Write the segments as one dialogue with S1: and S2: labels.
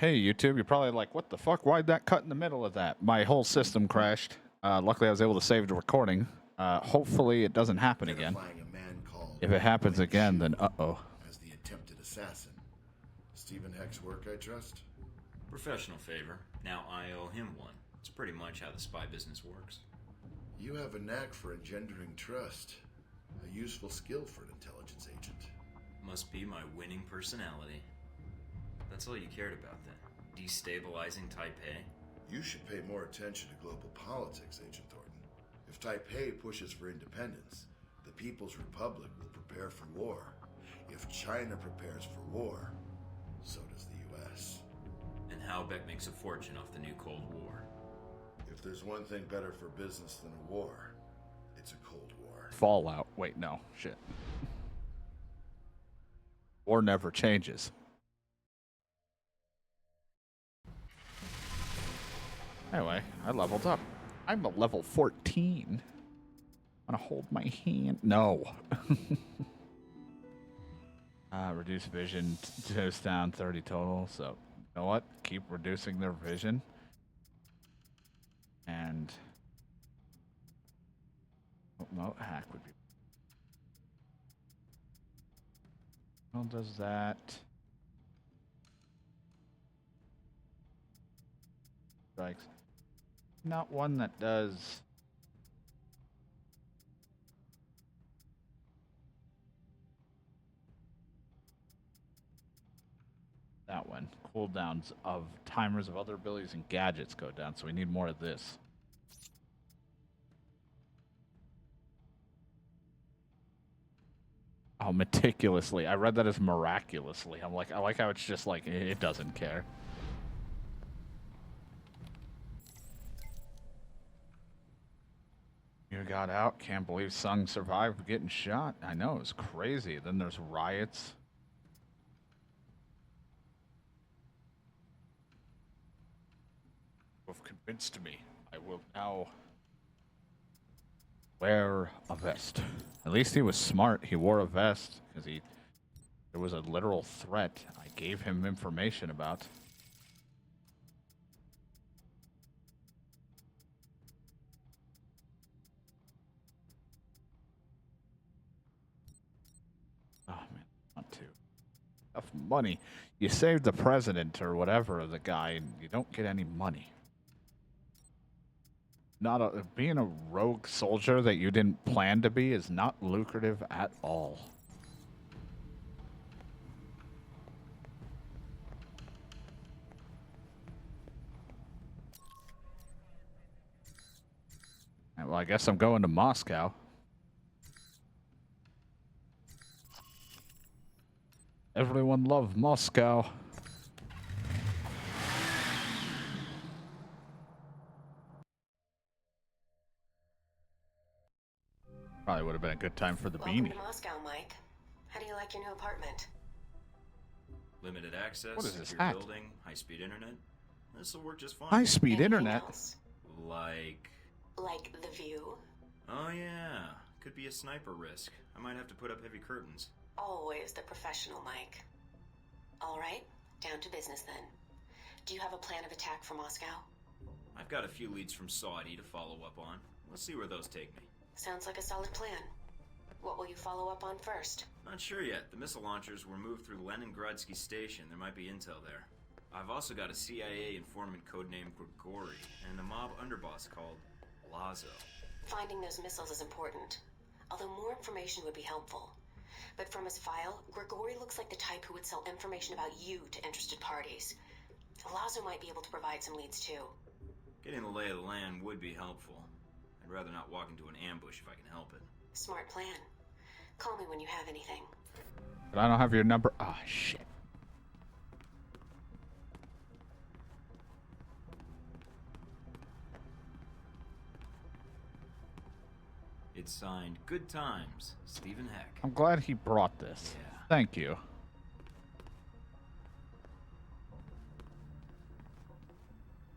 S1: Hey, YouTube, you're probably like, what the fuck? Why'd that cut in the middle of that? My whole system crashed. Luckily, I was able to save the recording. Hopefully, it doesn't happen again. If it happens again, then uh-oh.
S2: As the attempted assassin. Stephen Heck's work, I trust?
S3: Professional favor. Now I owe him one. It's pretty much how the spy business works.
S2: You have a knack for engendering trust. A useful skill for an intelligence agent.
S3: Must be my winning personality. That's all you cared about then? Destabilizing Taipei?
S2: You should pay more attention to global politics, Agent Thornton. If Taipei pushes for independence, the People's Republic will prepare for war. If China prepares for war, so does the U.S.
S3: And Halbeck makes a fortune off the new Cold War.
S2: If there's one thing better for business than a war, it's a Cold War.
S1: Fallout. Wait, no. Shit. War never changes. Anyway, I leveled up. I'm a level 14. Wanna hold my hand? No. Reduce vision goes down 30 total, so you know what? Keep reducing their vision. And remote hack would be. Well, does that? Strikes. Not one that does. That one. Cooldowns of timers of other abilities and gadgets go down, so we need more of this. Oh, meticulously. I read that as miraculously. I'm like, I like how it's just like, it doesn't care. You got out. Can't believe Sung survived getting shot. I know, it's crazy. Then there's riots. You've convinced me. I will now wear a vest. At least he was smart. He wore a vest because there was a literal threat I gave him information about. Oh man, not too. Enough money. You saved the president or whatever of the guy, and you don't get any money. Being a rogue soldier that you didn't plan to be is not lucrative at all. Well, I guess I'm going to Moscow. Everyone loves Moscow. Probably would have been a good time for the beanie.
S4: Welcome to Moscow, Mike. How do you like your new apartment?
S3: Limited access,
S1: What is this
S3: secure
S1: hat?
S3: building, high-speed internet. This'll work just fine.
S1: High-speed
S4: Anything
S1: internet.
S4: else?
S3: Like...
S4: Like the view?
S3: Oh yeah, could be a sniper risk. I might have to put up heavy curtains.
S4: Always the professional, Mike. All right, down to business then. Do you have a plan of attack for Moscow?
S3: I've got a few leads from Saudi to follow up on. Let's see where those take me.
S4: Sounds like a solid plan. What will you follow up on first?
S3: Not sure yet. The missile launchers were moved through Leningradsky Station. There might be intel there. I've also got a CIA informant codenamed Grigori and a mob underboss called Lazo.
S4: Finding those missiles is important, although more information would be helpful. But from his file, Grigori looks like the type who would sell information about you to interested parties. Lazo might be able to provide some leads too.
S3: Getting the lay of the land would be helpful. I'd rather not walk into an ambush if I can help it.
S4: Smart plan. Call me when you have anything.
S1: But I don't have your number. Ah, shit.
S3: It's signed Good Times, Stephen Heck.
S1: I'm glad he brought this.
S3: Yeah.
S1: Thank you.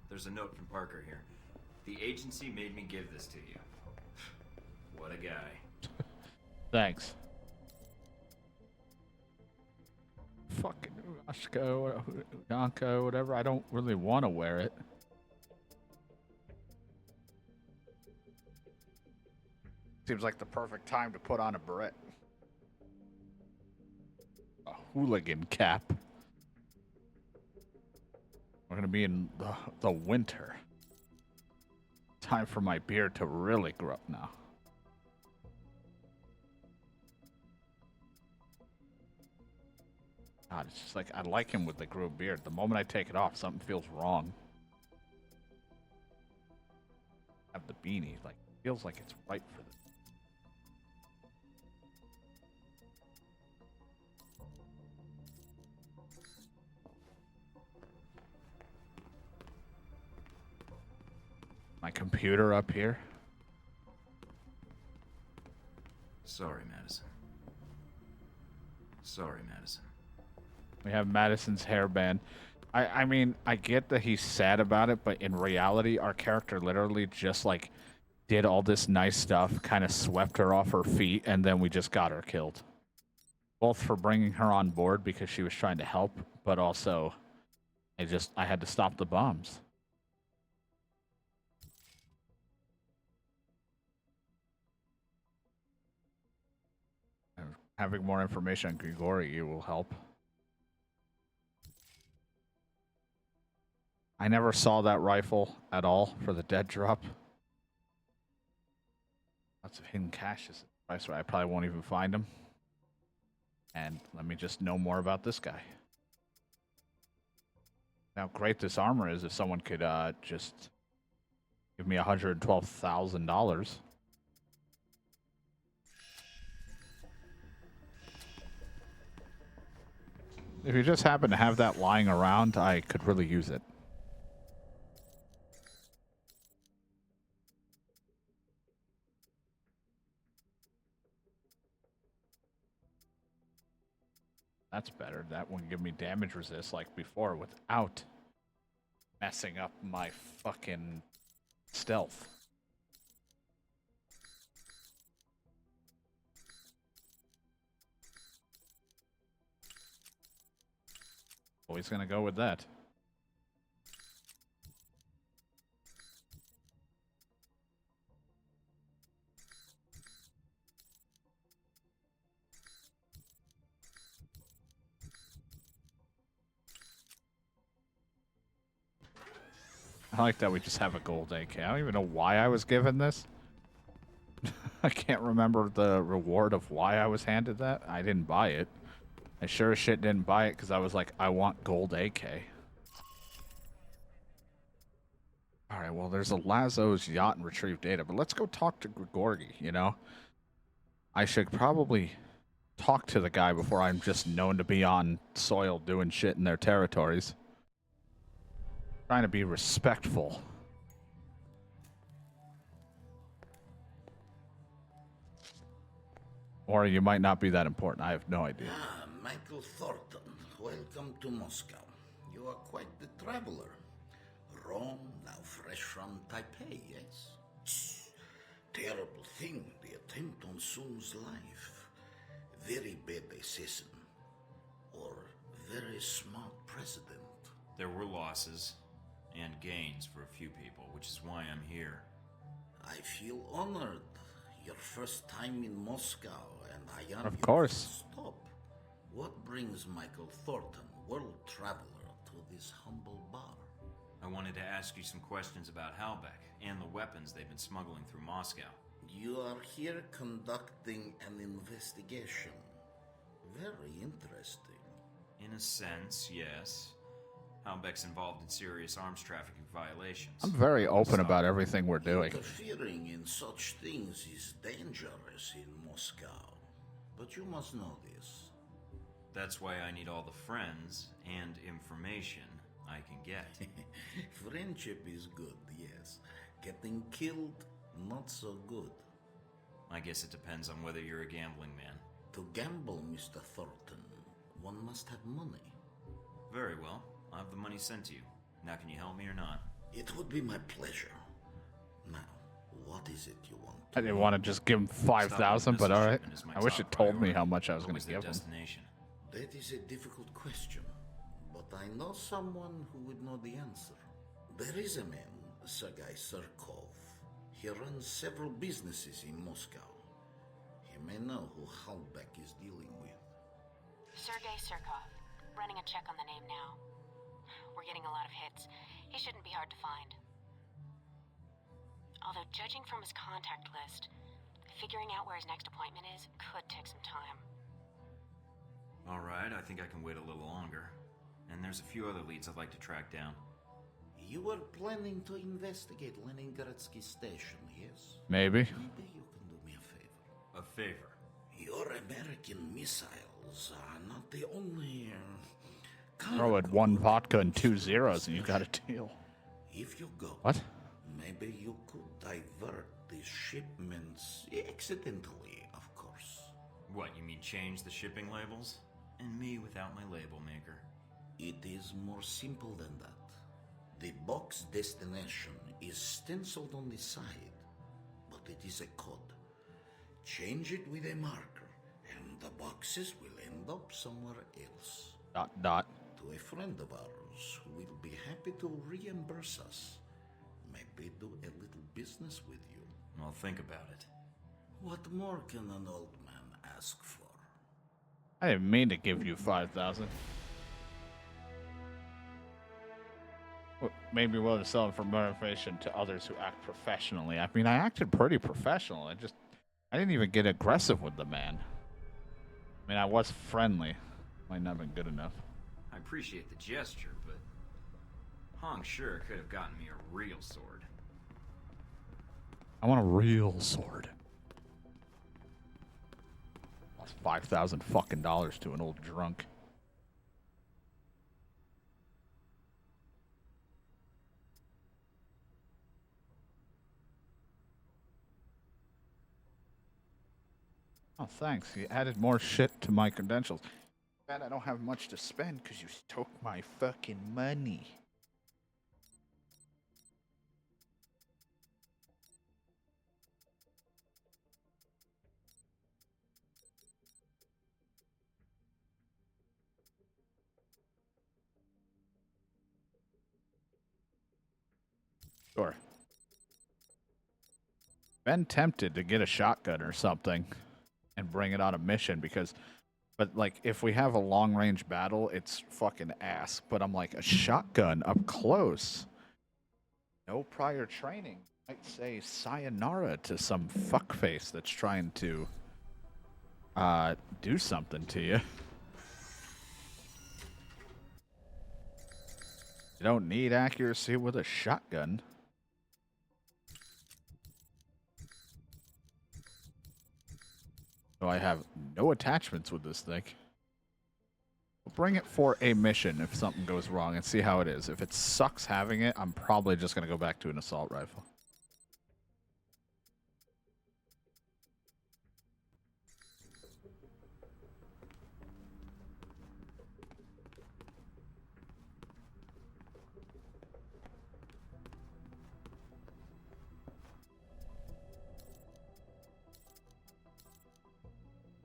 S3: There's a note from Parker here. The agency made me give this to you. What a guy.
S1: Thanks. Fucking Oshko, Yonko, whatever. I don't really want to wear it. Seems like the perfect time to put on a beret. A hooligan cap. We're gonna be in the winter. Time for my beard to really grow up now. God, it's just like, I like him with the grew beard. The moment I take it off, something feels wrong. Have the beanie, like, feels like it's right for this. My computer up here.
S3: Sorry, Madison. Sorry, Madison.
S1: We have Madison's hairband. I mean, I get that he's sad about it, but in reality, our character literally just, like, did all this nice stuff, kind of swept her off her feet, and then we just got her killed. Both for bringing her on board because she was trying to help, but also, I had to stop the bombs. Having more information on Grigori will help. I never saw that rifle at all for the dead drop. Lots of hidden caches. Price where I probably won't even find them. And let me just know more about this guy. How great this armor is if someone could just give me $112,000. If you just happen to have that lying around, I could really use it. That's better. That one give me damage resist like before without messing up my fucking stealth. Always gonna go with that. I like that we just have a gold AK. I don't even know why I was given this. I can't remember the reward of why I was handed that. I didn't buy it. I sure as shit didn't buy it because I was like, I want gold AK. Alright, well, there's a Lazo's yacht and retrieve data, but let's go talk to Grigori, you know? I should probably talk to the guy before I'm just known to be on soil doing shit in their territories. Trying to be respectful. Or you might not be that important. I have no idea.
S5: Ah, Michael Thornton. Welcome to Moscow. You are quite the traveler. Rome, now fresh from Taipei, yes? Terrible thing, the attempt on Sun's life. Very bad assassin. Or very smart president.
S3: There were losses and gains for a few people, which is why I'm here.
S5: I feel honored. Your first time in Moscow, and I am
S1: Of course.
S5: Stop. What brings Michael Thornton, world traveler, to this humble bar?
S3: I wanted to ask you some questions about Halbeck and the weapons they've been smuggling through Moscow.
S5: You are here conducting an investigation. Very interesting.
S3: In a sense, yes. Halbeck's involved in serious arms trafficking violations.
S1: I'm very open about everything we're doing.
S5: Interfering in such things is dangerous in Moscow. But you must know this.
S3: That's why I need all the friends and information I can get.
S5: Friendship is good, yes. Getting killed, not so good.
S3: I guess it depends on whether you're a gambling man.
S5: To gamble, Mr. Thornton, one must have money.
S3: Very well. I'll have the money sent to you. Now can you help me or not?
S5: It would be my pleasure. Now, what is it you want?
S1: I didn't want to just give him 5,000, but alright. I wish it told me how much I was going to give him.
S3: Destination?
S5: That is a difficult question. but I know someone who would know the answer. There is a man, Sergei Surkov. He runs several businesses in Moscow. He may know who Halbech is dealing with.
S4: Sergei Surkov. Running a check on the name now. We're getting a lot of hits. He shouldn't be hard to find. Although, judging from his contact list, figuring out where his next appointment is could take some time.
S3: Alright, I think I can wait a little longer. And there's a few other leads I'd like to track down.
S5: You were planning to investigate Leningradsky Station, yes?
S1: Maybe.
S5: Maybe you can do me a favor.
S3: A favor.
S5: Your American missiles are not the only...
S1: Throw it 1 vodka and 2 zeros and you got a deal.
S5: If you go...
S1: What?
S5: Maybe you could divert these shipments accidentally, of course.
S3: What, you mean change the shipping labels? And me without my label maker.
S5: It is more simple than that. The box destination is stenciled on the side, but it is a code. Change it with a marker, and the boxes will end up somewhere else. ... To a friend of ours who will be happy to reimburse us. Maybe do a little business with you.
S3: I'll think about it.
S5: What more can an old man ask for?
S1: I didn't mean to give you 5,000. Maybe willing to sell it for motivation to others who act professionally. I mean, I acted pretty professional. I didn't even get aggressive with the man. I mean, I was friendly. Might not have been good enough.
S3: I appreciate the gesture, but Hong sure could have gotten me a real sword.
S1: I want a real sword. Lost $5,000 fucking dollars to an old drunk. Oh, thanks. You added more shit to my credentials. Bad I don't have much to spend because you took my fucking money. Sure. Been tempted to get a shotgun or something and bring it on a mission but like if we have a long range battle, it's fucking ass. But I'm like, a shotgun up close. No prior training. I'd say sayonara to some fuckface that's trying to do something to you. You don't need accuracy with a shotgun. So I have no attachments with this thing. We'll bring it for a mission if something goes wrong and see how it is. If it sucks having it, I'm probably just going to go back to an assault rifle.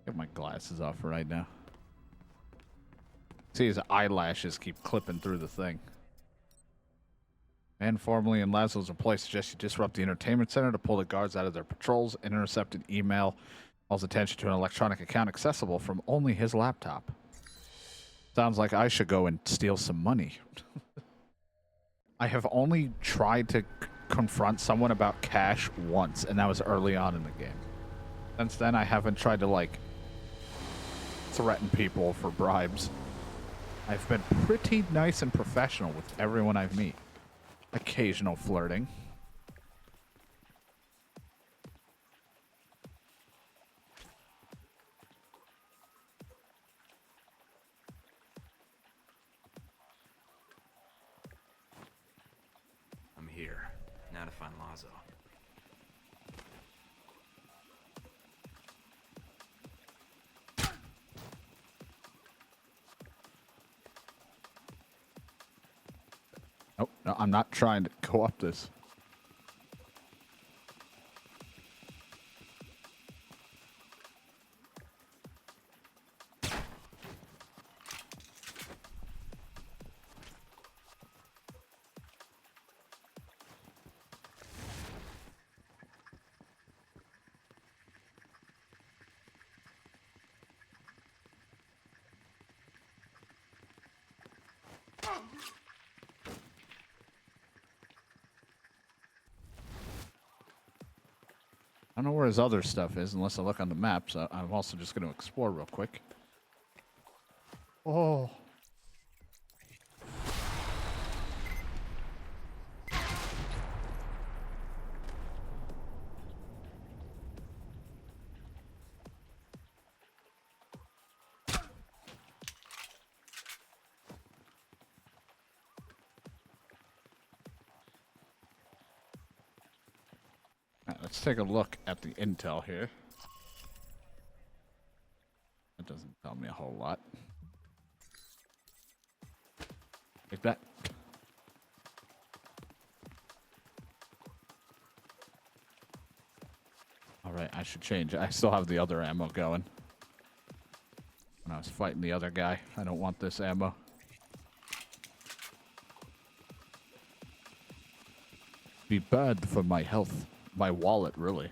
S1: Get my glasses off right now. See, his eyelashes keep clipping through the thing. Man formerly in Laszlo's employ suggests you disrupt the entertainment center to pull the guards out of their patrols. An intercepted email calls attention to an electronic account accessible from only his laptop. Sounds like I should go and steal some money. I have only tried to confront someone about cash once, and that was early on in the game. Since then, I haven't tried to, like, threaten people for bribes. I've been pretty nice and professional with everyone I've met. Occasional flirting.
S3: I'm here. Now to find Lazo.
S1: Nope, no, I'm not trying to go up this. I don't know where his other stuff is unless I look on the map, so I'm also just going to explore real quick. Oh. Let's take a look at the intel here. That doesn't tell me a whole lot. Take that. Alright, I should change it. I still have the other ammo going. When I was fighting the other guy, I don't want this ammo. Be bad for my health. My wallet, really.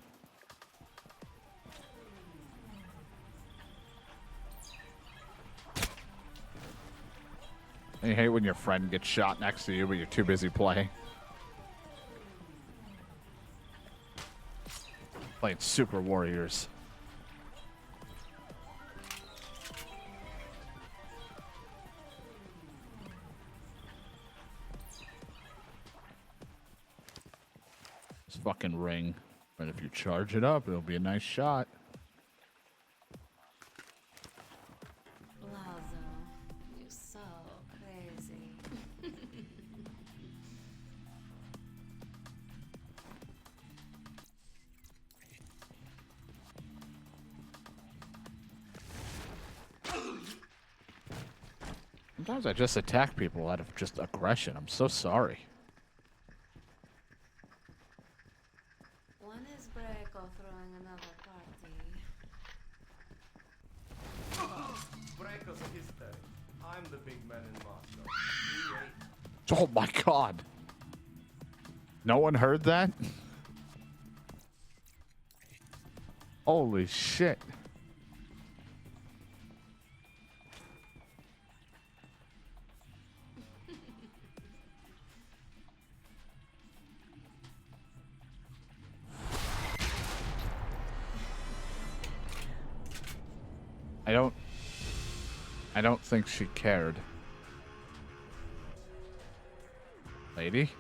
S1: You hate when your friend gets shot next to you, but you're too busy playing. Playing Super Warriors. This fucking ring. But if you charge it up, it'll be a nice shot.
S6: Lazo, you're so crazy.
S1: Sometimes I just attack people out of just aggression. I'm so sorry.
S6: One is Breako throwing another party.
S7: Breako's history. I'm the big man in Moscow. You ain't.
S1: Oh my god. No one heard that? Holy shit. I don't think she cared. Lady?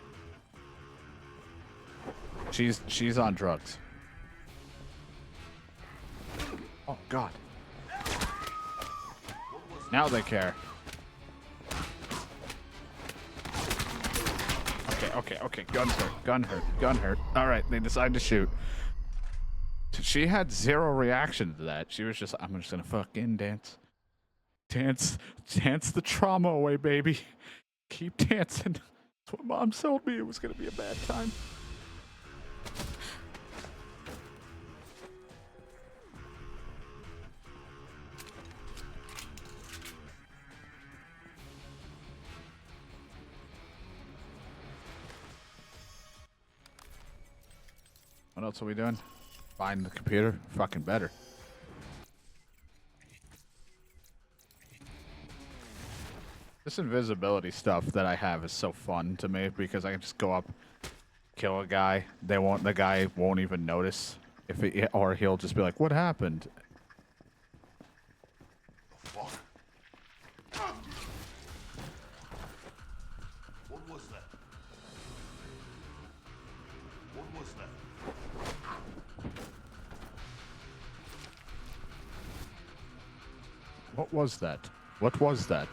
S1: She's on drugs. Oh god. Now they care. Okay. Gun hurt. Alright, they decide to shoot. She had zero reaction to that. She was just, I'm just gonna fucking dance. Dance the trauma away, baby. Keep dancing. That's what Mom told me. It was gonna be a bad time. What else are we doing? Find the computer? Fucking better. This invisibility stuff that I have is so fun to me because I can just go up, kill a guy. The guy won't even notice if it, or he'll just be like, "What happened?"
S2: Fuck. What was that? What was that?
S1: What was that? What was that?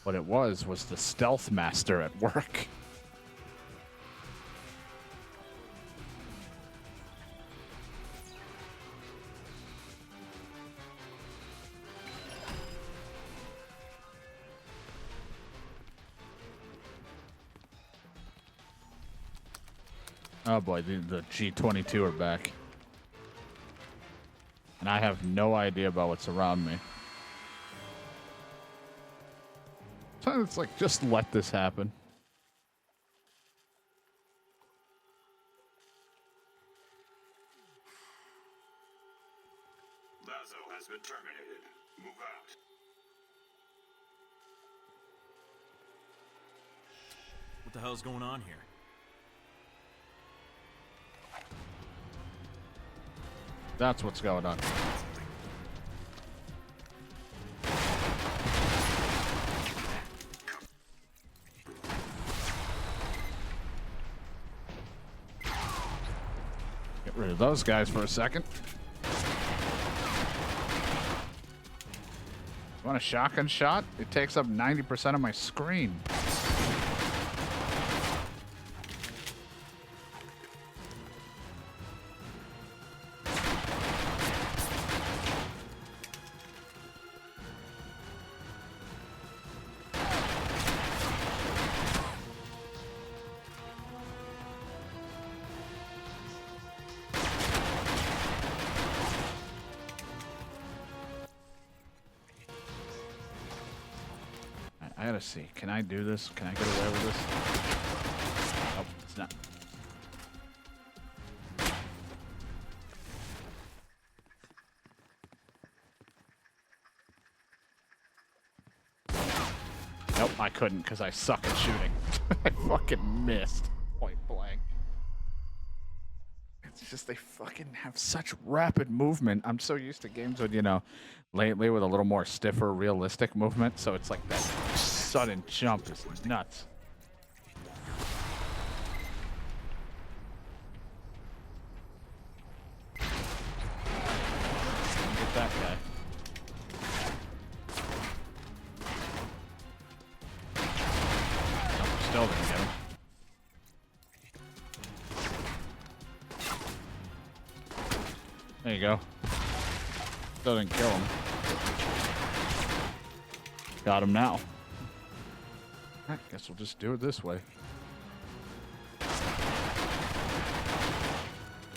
S1: What it was the stealth master at work. Oh boy, the G-22 are back. And I have no idea about what's around me. So it's like, just let this happen.
S8: Lazo has been terminated. Move out.
S3: What the hell's going on here?
S1: That's what's going on. Get rid of those guys for a second. Want a shotgun shot? It takes up 90% of my screen. I gotta see. Can I do this? Can I get away with this? Oh, it's not. Nope, I couldn't because I suck at shooting. I fucking missed. Point blank. It's just they fucking have such rapid movement. I'm so used to games with, you know, lately with a little more stiffer, realistic movement. So it's like that sudden jump is nuts. Get that guy. Nope, still didn't get him. There you go. Still didn't kill him. Got him now. I guess we'll just do it this way.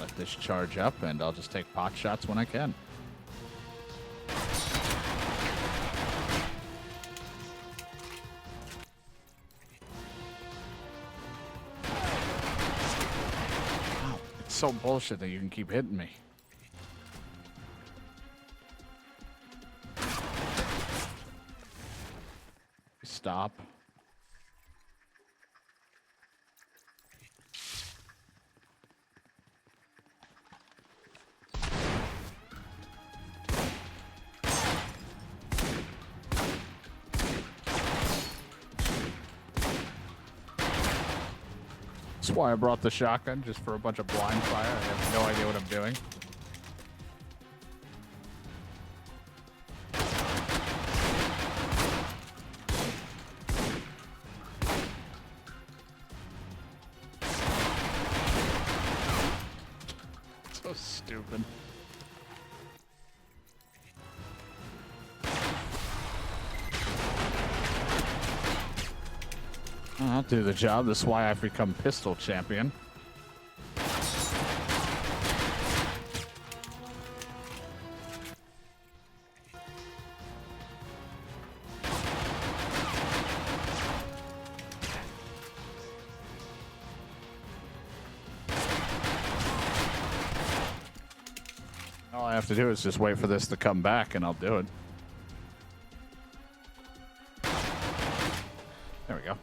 S1: Let this charge up, and I'll just take pot shots when I can. Wow, it's so bullshit that you can keep hitting me. Stop. That's why I brought the shotgun, just for a bunch of blind fire. I have no idea what I'm doing. So stupid. I'll do the job. That's why I've become pistol champion. All I have to do is just wait for this to come back and I'll do it. There we go.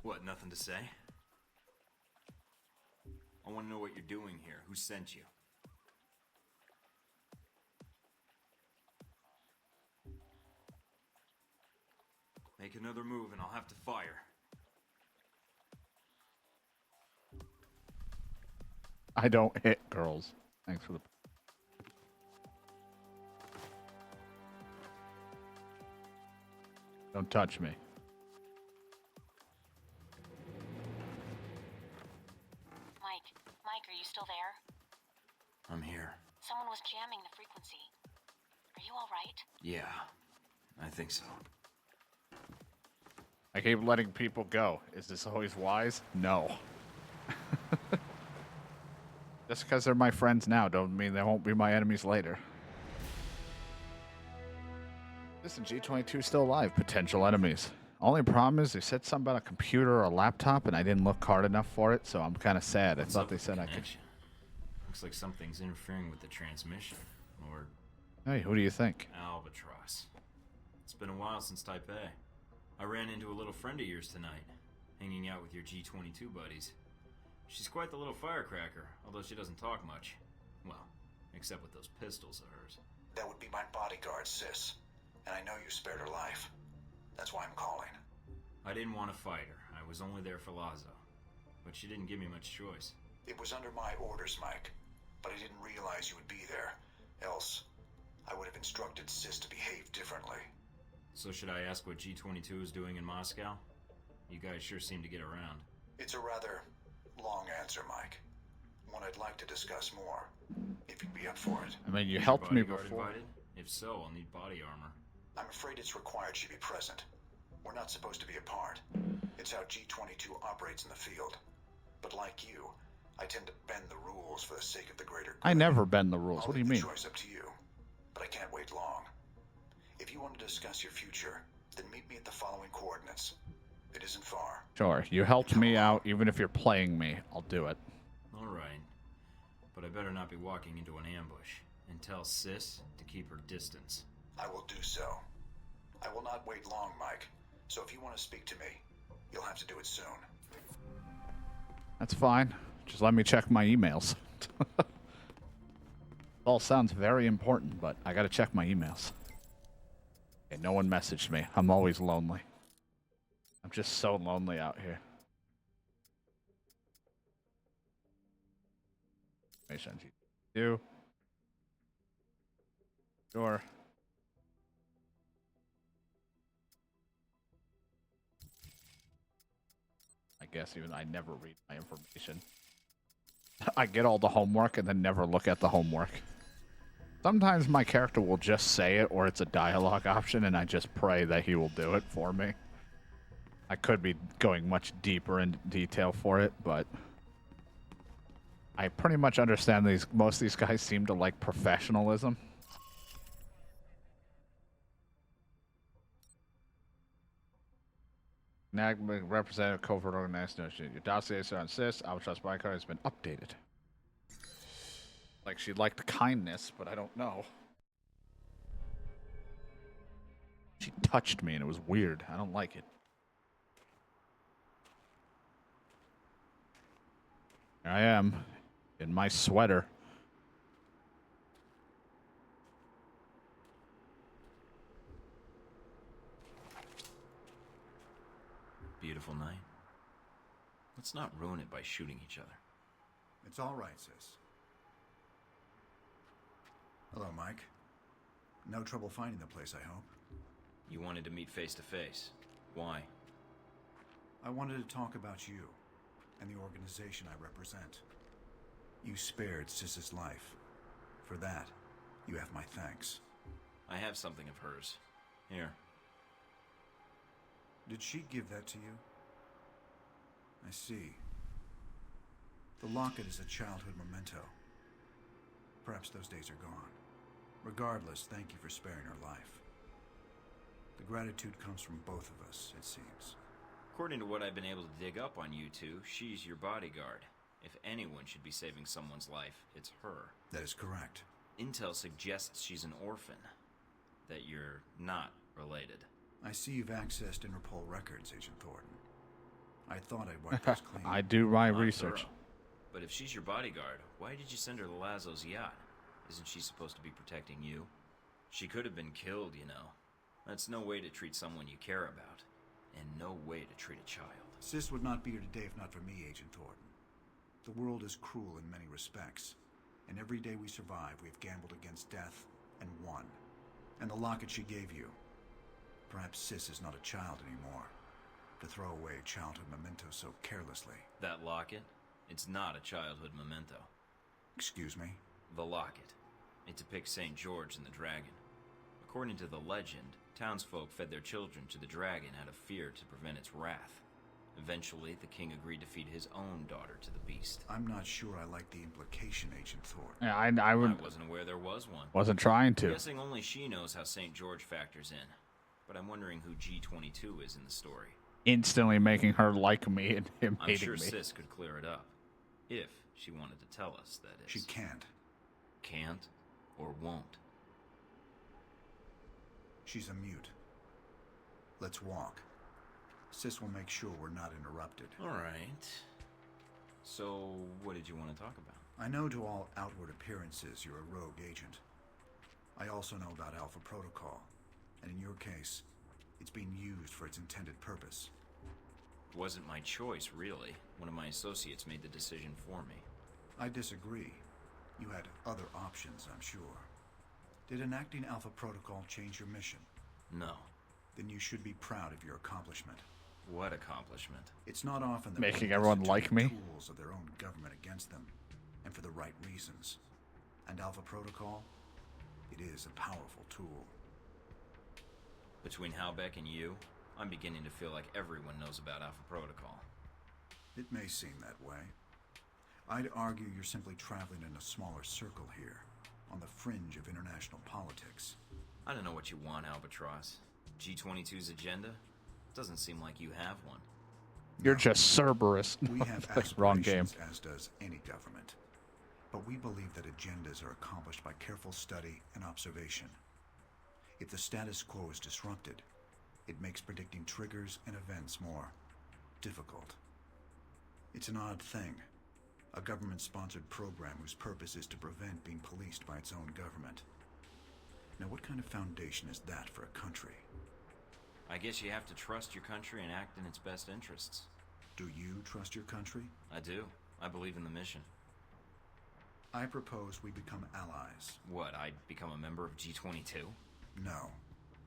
S3: What, nothing to say? I want to know what you're doing here. Who sent you? Make another move and I'll have to fire.
S1: I don't hit girls. Thanks for the... Don't touch me.
S4: Mike, are you still there?
S3: I'm here.
S4: Someone was jamming the frequency. Are you all right?
S3: Yeah, I think so.
S1: I keep letting people go. Is this always wise? No. Just because they're my friends now don't mean they won't be my enemies later. Listen, G22 still alive. Potential enemies. Only problem is they said something about a computer or a laptop and I didn't look hard enough for it, so I'm kind of sad. I thought they said I could...
S3: Looks like something's interfering with the transmission. Or
S1: Hey, who do you think?
S3: Albatross. It's been a while since Taipei. I ran into a little friend of yours tonight, hanging out with your G22 buddies. She's quite the little firecracker, although she doesn't talk much. Well, except with those pistols of hers.
S8: That would be my bodyguard, Sis. And I know you spared her life. That's why I'm calling.
S3: I didn't want to fight her. I was only there for Lazo. But she didn't give me much choice.
S8: It was under my orders, Mike. But I didn't realize you would be there. Else, I would have instructed Sis to behave differently.
S3: So should I ask what G22 is doing in Moscow? You guys sure seem to get around.
S8: It's a rather long answer, Mike. One I'd like to discuss more, if you'd be up for it.
S1: I mean, you
S3: Is
S1: helped
S3: your
S1: me
S3: bodyguard
S1: before.
S3: invited? If so, I'll need body armor.
S8: I'm afraid it's required she be present. We're not supposed to be apart. It's how G22 operates in the field. But like you, I tend to bend the rules for the sake of the greater good.
S1: I never bend the rules.
S8: I'll
S1: What do you
S8: leave
S1: mean?
S8: the choice up to you, but I can't wait long. If you want to discuss your future, then meet me at the following coordinates. It isn't far.
S1: Sure, you helped me out. Even if you're playing me, I'll do it.
S3: All right. But I better not be walking into an ambush. And tell Sis to keep her distance.
S8: I will do so. I will not wait long, Mike. So if you want to speak to me, you'll have to do it soon.
S1: That's fine. Just let me check my emails. It all sounds very important, but I gotta check my emails. Okay, no one messaged me. I'm always lonely. I'm just so lonely out here. You. Sure. I guess even I never read my information. I get all the homework and then never look at the homework. Sometimes my character will just say it or it's a dialogue option and I just pray that he will do it for me. I could be going much deeper in detail for it, but I pretty much understand most of these guys seem to like professionalism. NAG representative covert organization. Your dossiers are on SIS. Albatross Biker has been updated. Like she liked kindness, but I don't know. She touched me and it was weird. I don't like it. Here I am in my sweater.
S3: Beautiful night. Let's not ruin it by shooting each other.
S9: It's all right, Sis. Hello, Mike. No trouble finding the place, I hope.
S3: You wanted to meet face to face. Why?
S9: I wanted to talk about you and the organization I represent. You spared Sis's life. For that, you have my thanks.
S3: I have something of hers. Here.
S9: Did she give that to you? I see. The locket is a childhood memento. Perhaps those days are gone. Regardless, thank you for sparing her life. The gratitude comes from both of us, it seems.
S3: According to what I've been able to dig up on you two, she's your bodyguard. If anyone should be saving someone's life, it's her.
S9: That is correct.
S3: Intel suggests she's an orphan. That you're not related.
S9: I see you've accessed Interpol records, Agent Thornton. I thought I'd wipe those clean.
S1: I do my
S3: Not
S1: research.
S3: thorough. But if she's your bodyguard, why did you send her to Lazo's yacht? Isn't she supposed to be protecting you? She could have been killed, you know. That's no way to treat someone you care about. And no way to treat a child.
S9: Sis would not be here today if not for me, Agent Thornton. The world is cruel in many respects. And every day we survive, we've gambled against death and won. And the locket she gave you. Perhaps Sis is not a child anymore. To throw away a childhood memento so carelessly.
S3: That locket? It's not a childhood memento.
S9: Excuse me?
S3: The locket. It depicts St. George and the dragon. According to the legend, townsfolk fed their children to the dragon out of fear to prevent its wrath. Eventually, the king agreed to feed his own daughter to the beast.
S9: I'm not sure I like the implication, Agent Thornton.
S1: Yeah,
S3: I
S1: I
S3: wasn't aware there was one.
S1: wasn't trying
S3: I'm
S1: to.
S3: guessing only she knows how St. George factors in. But I'm wondering who G22 is in the story.
S1: Instantly making her like me and him
S3: I'm
S1: hating
S3: sure
S1: me.
S3: Sis could clear it up. If she wanted to tell us, that is.
S9: She can't.
S3: Can't or won't.
S9: She's a mute. Let's walk. Sis will make sure we're not interrupted.
S3: All right. So, what did you want to talk about?
S9: I know to all outward appearances you're a rogue agent. I also know about Alpha Protocol, and in your case, it's being used for its intended purpose.
S3: It wasn't my choice, really. One of my associates made the decision for me.
S9: I disagree. You had other options, I'm sure. Did enacting Alpha Protocol change your mission?
S3: No.
S9: Then you should be proud of your accomplishment.
S3: What accomplishment?
S9: It's not often that
S1: Making
S9: people
S1: everyone
S9: listen to
S1: like
S9: the
S1: me?
S9: tools of their own government against them, and for the right reasons. And Alpha Protocol, it is a powerful tool.
S3: Between Halbeck and you, I'm beginning to feel like everyone knows about Alpha Protocol.
S9: It may seem that way. I'd argue you're simply traveling in a smaller circle here, on the fringe of international politics.
S3: I don't know what you want, Albatross. G22's agenda? Doesn't seem like you have one.
S1: You're just Cerberus.
S9: We have
S1: Wrong game.
S9: aspirations, as does any government. But we believe that agendas are accomplished by careful study and observation. If the status quo is disrupted, it makes predicting triggers and events more difficult. It's an odd thing. A government-sponsored program whose purpose is to prevent being policed by its own government. Now, what kind of foundation is that for a country?
S3: I guess you have to trust your country and act in its best interests.
S9: Do you trust your country?
S3: I do. I believe in the mission.
S9: I propose we become allies.
S3: What, I'd become a member of G22?
S9: No.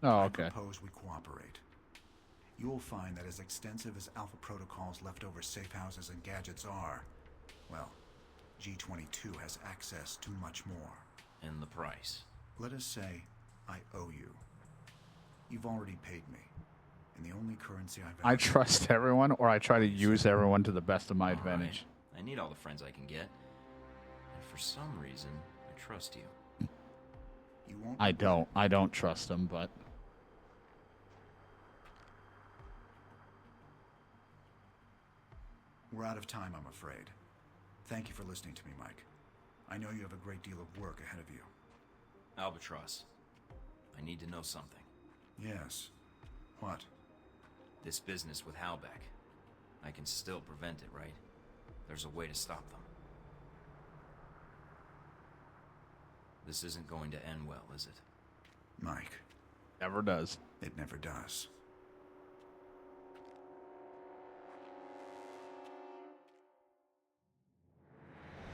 S1: Oh,
S9: I
S1: okay.
S9: propose we cooperate. You will find that as extensive as Alpha Protocol's leftover safe houses and gadgets are, well, G22 has access to much more.
S3: And the price?
S9: Let us say I owe you. You've already paid me, and the only currency I've
S1: I trust everyone, or I try to use everyone to the best of my
S3: All
S1: advantage.
S3: right. I need all the friends I can get. And for some reason, I trust you.
S9: You won't.
S1: I don't trust them, but
S9: We're out of time, I'm afraid. Thank you for listening to me, Mike. I know you have a great deal of work ahead of you.
S3: Albatross, I need to know something.
S9: Yes. What?
S3: This business with Halbeck. I can still prevent it, right? There's a way to stop them. This isn't going to end well, is it?
S9: Mike,
S1: never does.
S9: it never does.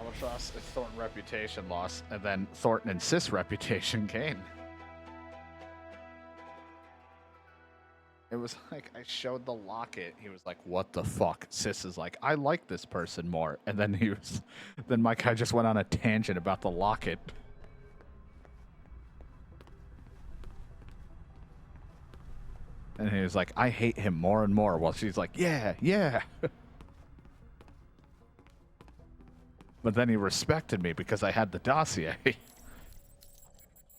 S1: Albatross and Thornton reputation loss, and then Thornton and Sis reputation gain. It was like I showed the locket. He was like, "What the fuck?" Sis is like, "I like this person more," and then then my guy just went on a tangent about the locket. And he was like, "I hate him more and more," while she's like, "Yeah, yeah." But then he respected me because I had the dossier.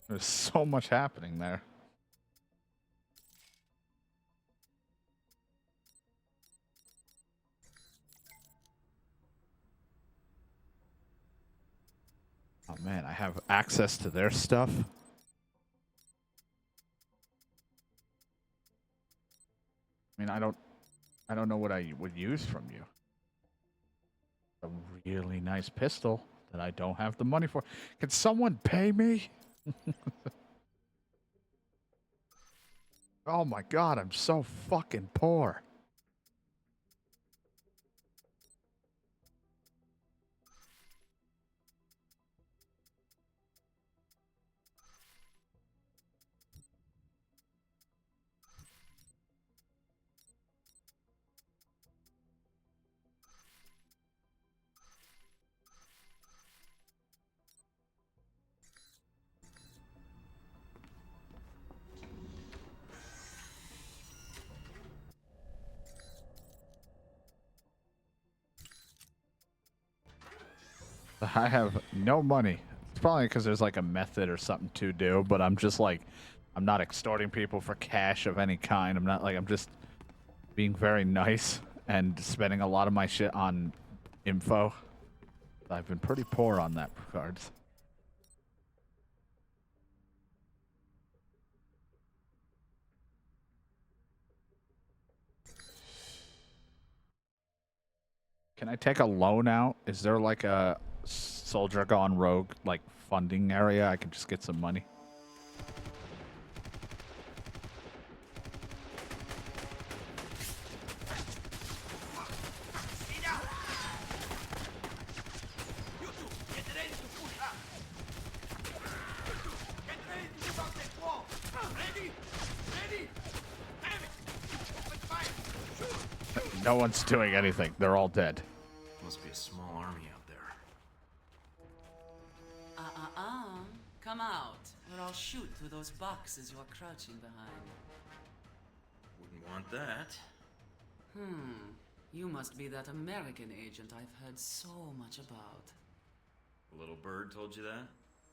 S1: There's so much happening there. Oh man, I have access to their stuff. I mean, I don't know what I would use from you. A really nice pistol that I don't have the money for. Can someone pay me? Oh my god, I'm so fucking poor. I have no money. It's probably because there's like a method or something to do, but I'm just like, I'm not extorting people for cash of any kind. I'm not like, I'm just being very nice and spending a lot of my shit on info. I've been pretty poor on that regards. Can I take a loan out? Is there like a Soldier Gone Rogue like funding area? I can just get some money. No one's doing anything. They're all dead.
S3: Must be a small army out there.
S10: Come out, or I'll shoot through those boxes you're crouching behind.
S3: Wouldn't want that.
S10: You must be that American agent I've heard so much about.
S3: The little bird told you that?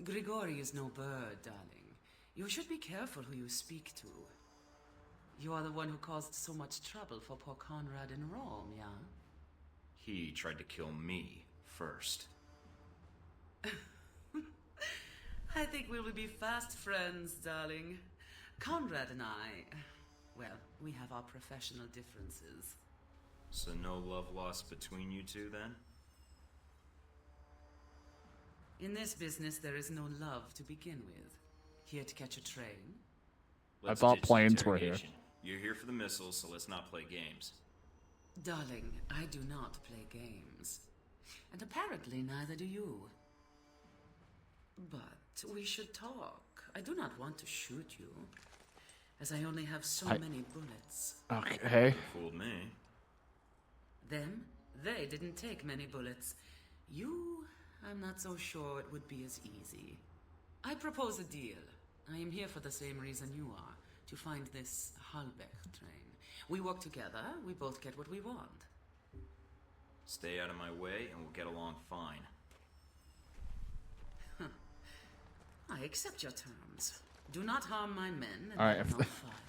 S10: Grigori is no bird, darling. You should be careful who you speak to. You are the one who caused so much trouble for poor Conrad in Rome, yeah?
S3: He tried to kill me first.
S10: I think we will be fast friends, darling. Conrad and I, well, we have our professional differences.
S3: So no love lost between you two, then?
S10: In this business, there is no love to begin with. Here to catch a train?
S1: I thought
S3: ditch the
S1: planes were here.
S3: interrogation. You're here for the missiles, so let's not play games.
S10: Darling, I do not play games. And apparently neither do you. But we should talk. I do not want to shoot you, as I only have so many bullets.
S1: Okay.
S3: Fooled me.
S10: Them, they didn't take many bullets. You, I'm not so sure it would be as easy. I propose a deal. I am here for the same reason you are, to find this Halbeck train. We work together, we both get what we want.
S3: Stay out of my way and we'll get along fine.
S10: I accept your terms. Do not harm my men. And
S1: Alright,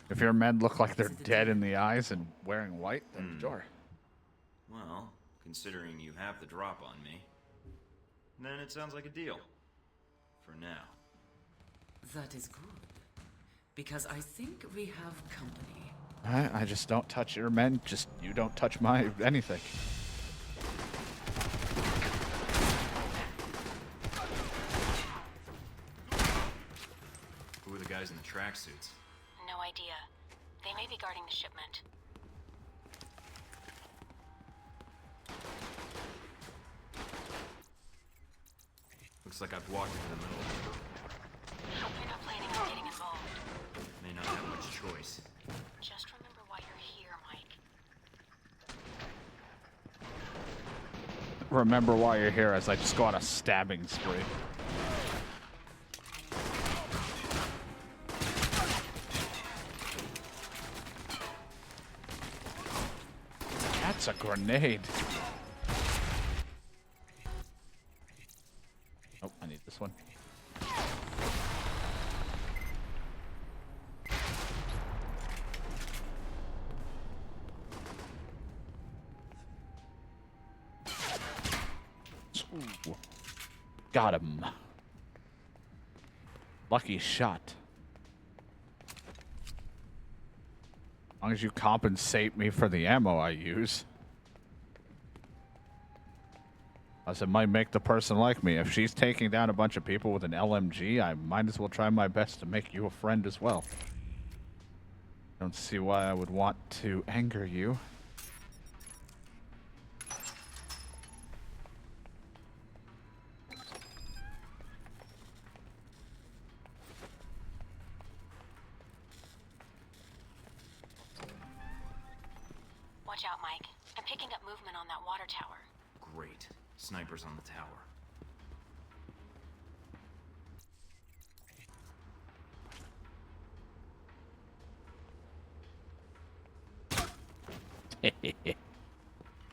S1: if your men look like they're dead in the eyes and wearing white, then sure.
S3: Well, considering you have the drop on me, then it sounds like a deal. For now.
S10: That is good. Because I think we have company.
S1: Alright, I just don't touch your men, just you don't touch my anything.
S3: Who are the guys in the tracksuits?
S4: No idea. They may be guarding the shipment.
S3: Looks like I've walked into the middle of it.
S4: Hope you're not planning on getting involved.
S3: May not have much choice.
S4: Just remember why you're here, Mike.
S1: Remember why you're here as I just go on a stabbing spree. That's a grenade. Oh, I need this one. Ooh. Got him. Lucky shot. As long as you compensate me for the ammo I use. As it might make the person like me. If she's taking down a bunch of people with an LMG, I might as well try my best to make you a friend as well. Don't see why I would want to anger you.
S4: Watch out, Mike. I'm picking up movement on that water tower.
S3: Great. Snipers on the tower.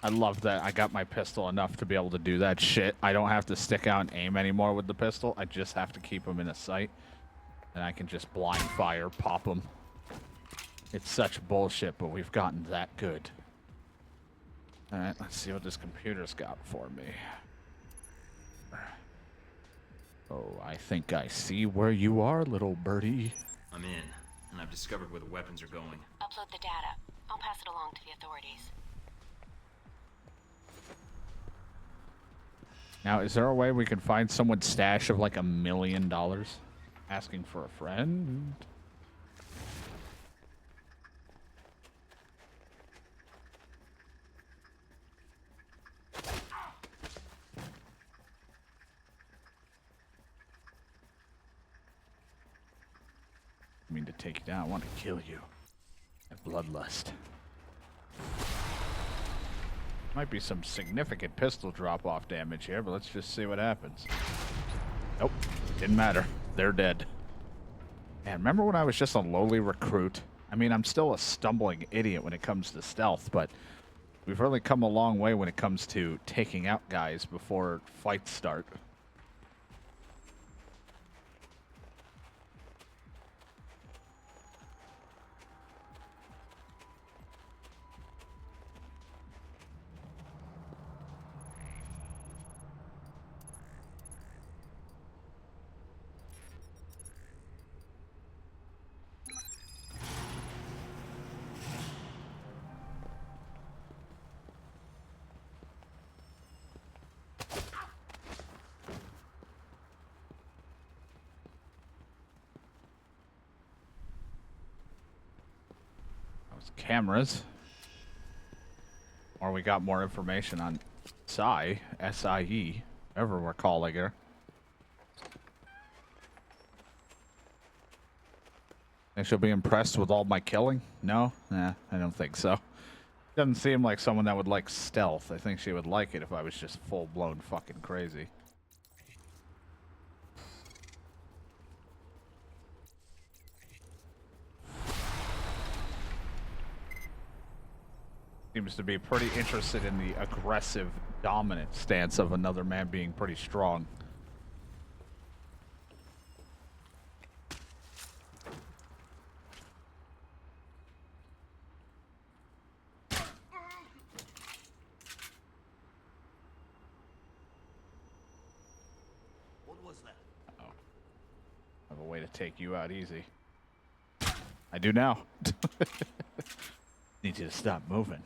S1: I love that I got my pistol enough to be able to do that shit. I don't have to stick out and aim anymore with the pistol. I just have to keep them in a sight. And I can just blind fire, pop them. It's such bullshit, but we've gotten that good. Alright, let's see what this computer's got for me. Oh, I think I see where you are, little birdie.
S3: I'm in, and I've discovered where the weapons are going.
S4: Upload the data. I'll pass it along to the authorities.
S1: Now, is there a way we can find someone's stash of like $1 million? Asking for a friend? I mean to take you down. I want to kill you. A bloodlust. Might be some significant pistol drop-off damage here, but let's just see what happens. Nope. Didn't matter. They're dead. Man, remember when I was just a lowly recruit? I mean, I'm still a stumbling idiot when it comes to stealth, but we've really come a long way when it comes to taking out guys before fights start. Cameras. Or we got more information on Sai, S-I-E, whatever we're calling her. Think she'll be impressed with all my killing? No? Nah, I don't think so. Doesn't seem like someone that would like stealth. I think she would like it if I was just full-blown fucking crazy. Seems to be pretty interested in the aggressive, dominant stance of another man being pretty strong.
S5: What was that?
S1: Uh-oh. I have a way to take you out easy. I do now. Need you to stop moving.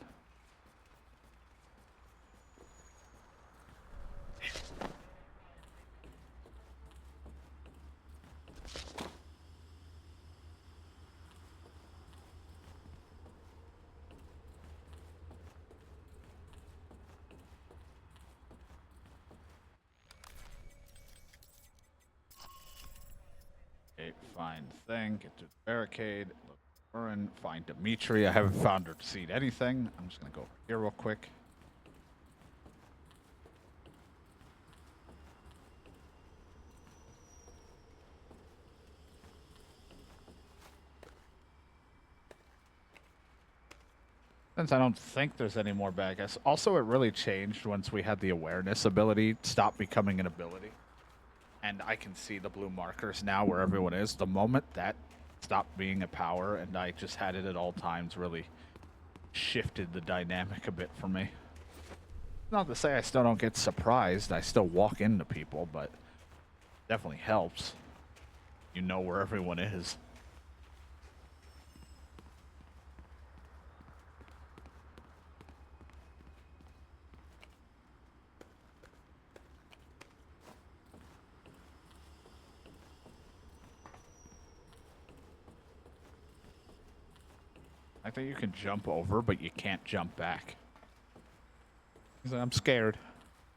S1: Okay, find the thing, get to the barricade, look for Urine, find Dimitri. I haven't found or seen anything. I'm just gonna go over here real quick. Since I don't think there's any more bad guys. Also, it really changed once we had the awareness ability stop becoming an ability. And I can see the blue markers now where everyone is. The moment that stopped being a power and I just had it at all times really shifted the dynamic a bit for me. Not to say I still don't get surprised. I still walk into people, but definitely helps. You know where everyone is. I think you can jump over, but you can't jump back. I'm scared.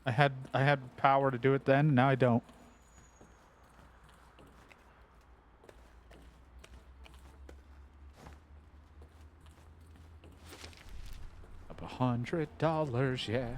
S1: I had power to do it then, now I don't. Up $100, yeah.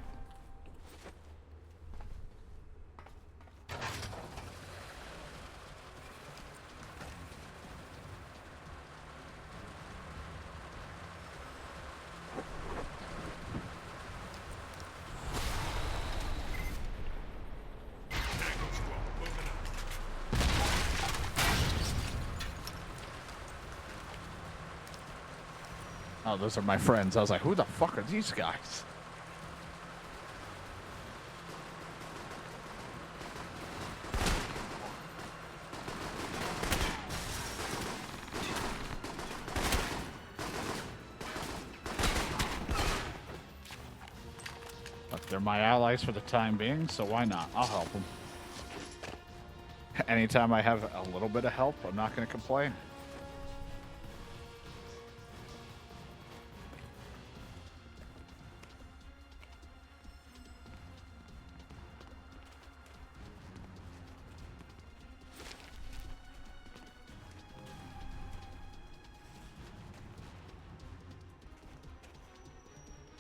S1: Oh, those are my friends. I was like, who the fuck are these guys? They're my allies for the time being, so why not? I'll help them. Anytime I have a little bit of help, I'm not going to complain.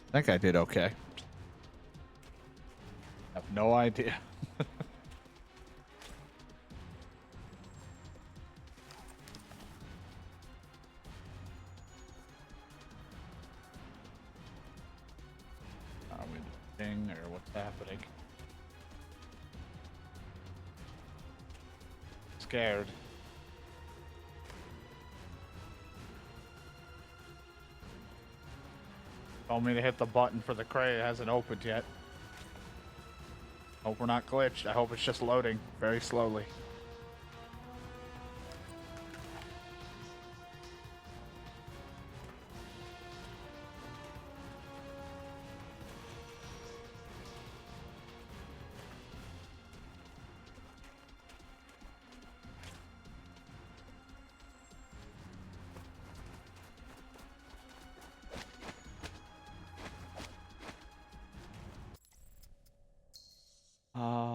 S1: I think I did okay. Have no idea. Are we thing or what's happening? Scared. Told me to hit the button for the crate. It hasn't opened yet. Hope we're not glitched. I hope it's just loading very slowly.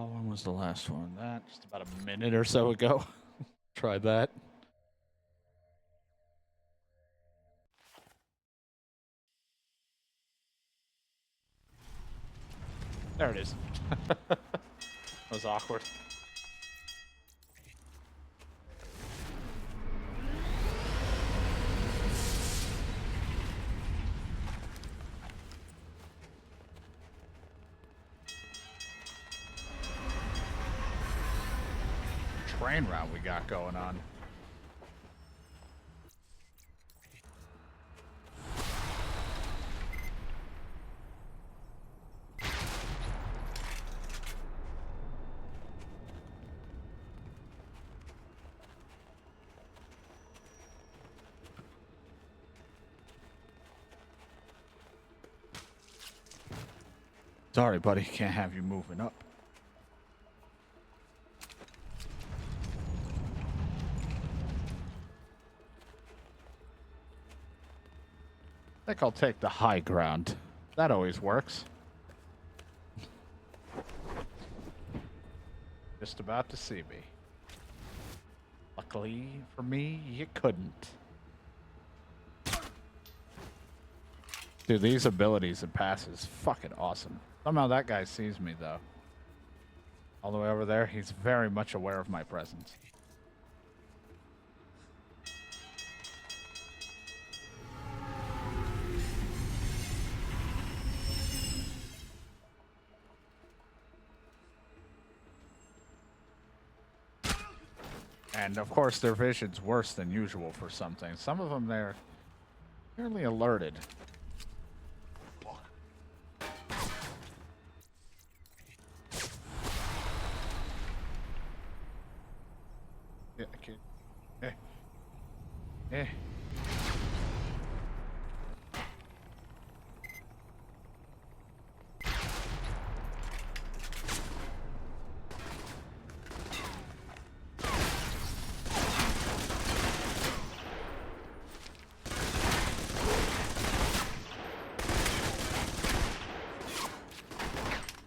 S1: When was the last one? That just about a minute or so ago. Tried that. There it is. That was awkward. Train route we got going on. Sorry, buddy. Can't have you moving up. I think I'll take the high ground. That always works. Just about to see me. Luckily for me, you couldn't. Dude, these abilities and passes, fucking awesome. Somehow that guy sees me, though. All the way over there, he's very much aware of my presence. And of course, their vision's worse than usual for something. Some of them, they're fairly alerted. Yeah, I can't. Eh.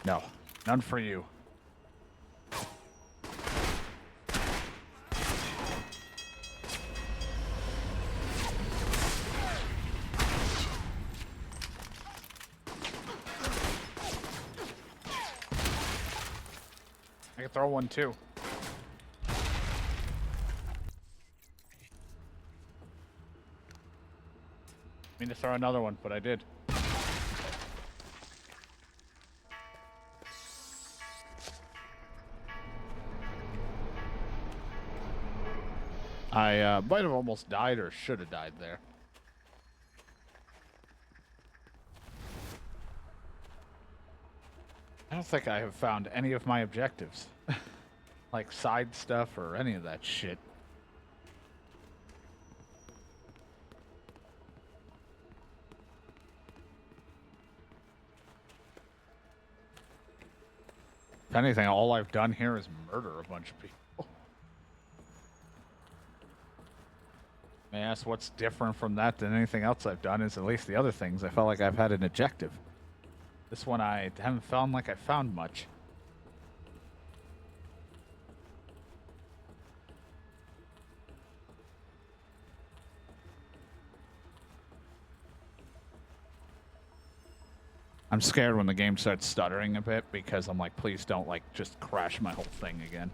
S1: No, none for you. I can throw one too. I mean to throw another one, but I did. I might have almost died or should have died there. I don't think I have found any of my objectives. Like side stuff or any of that shit. anything, all I've done here is murder a bunch of people. May I ask what's different from that than anything else I've done is at least the other things I felt like I've had an objective. This one I haven't found like I found much. I'm scared when the game starts stuttering a bit because I'm like, please don't like just crash my whole thing again.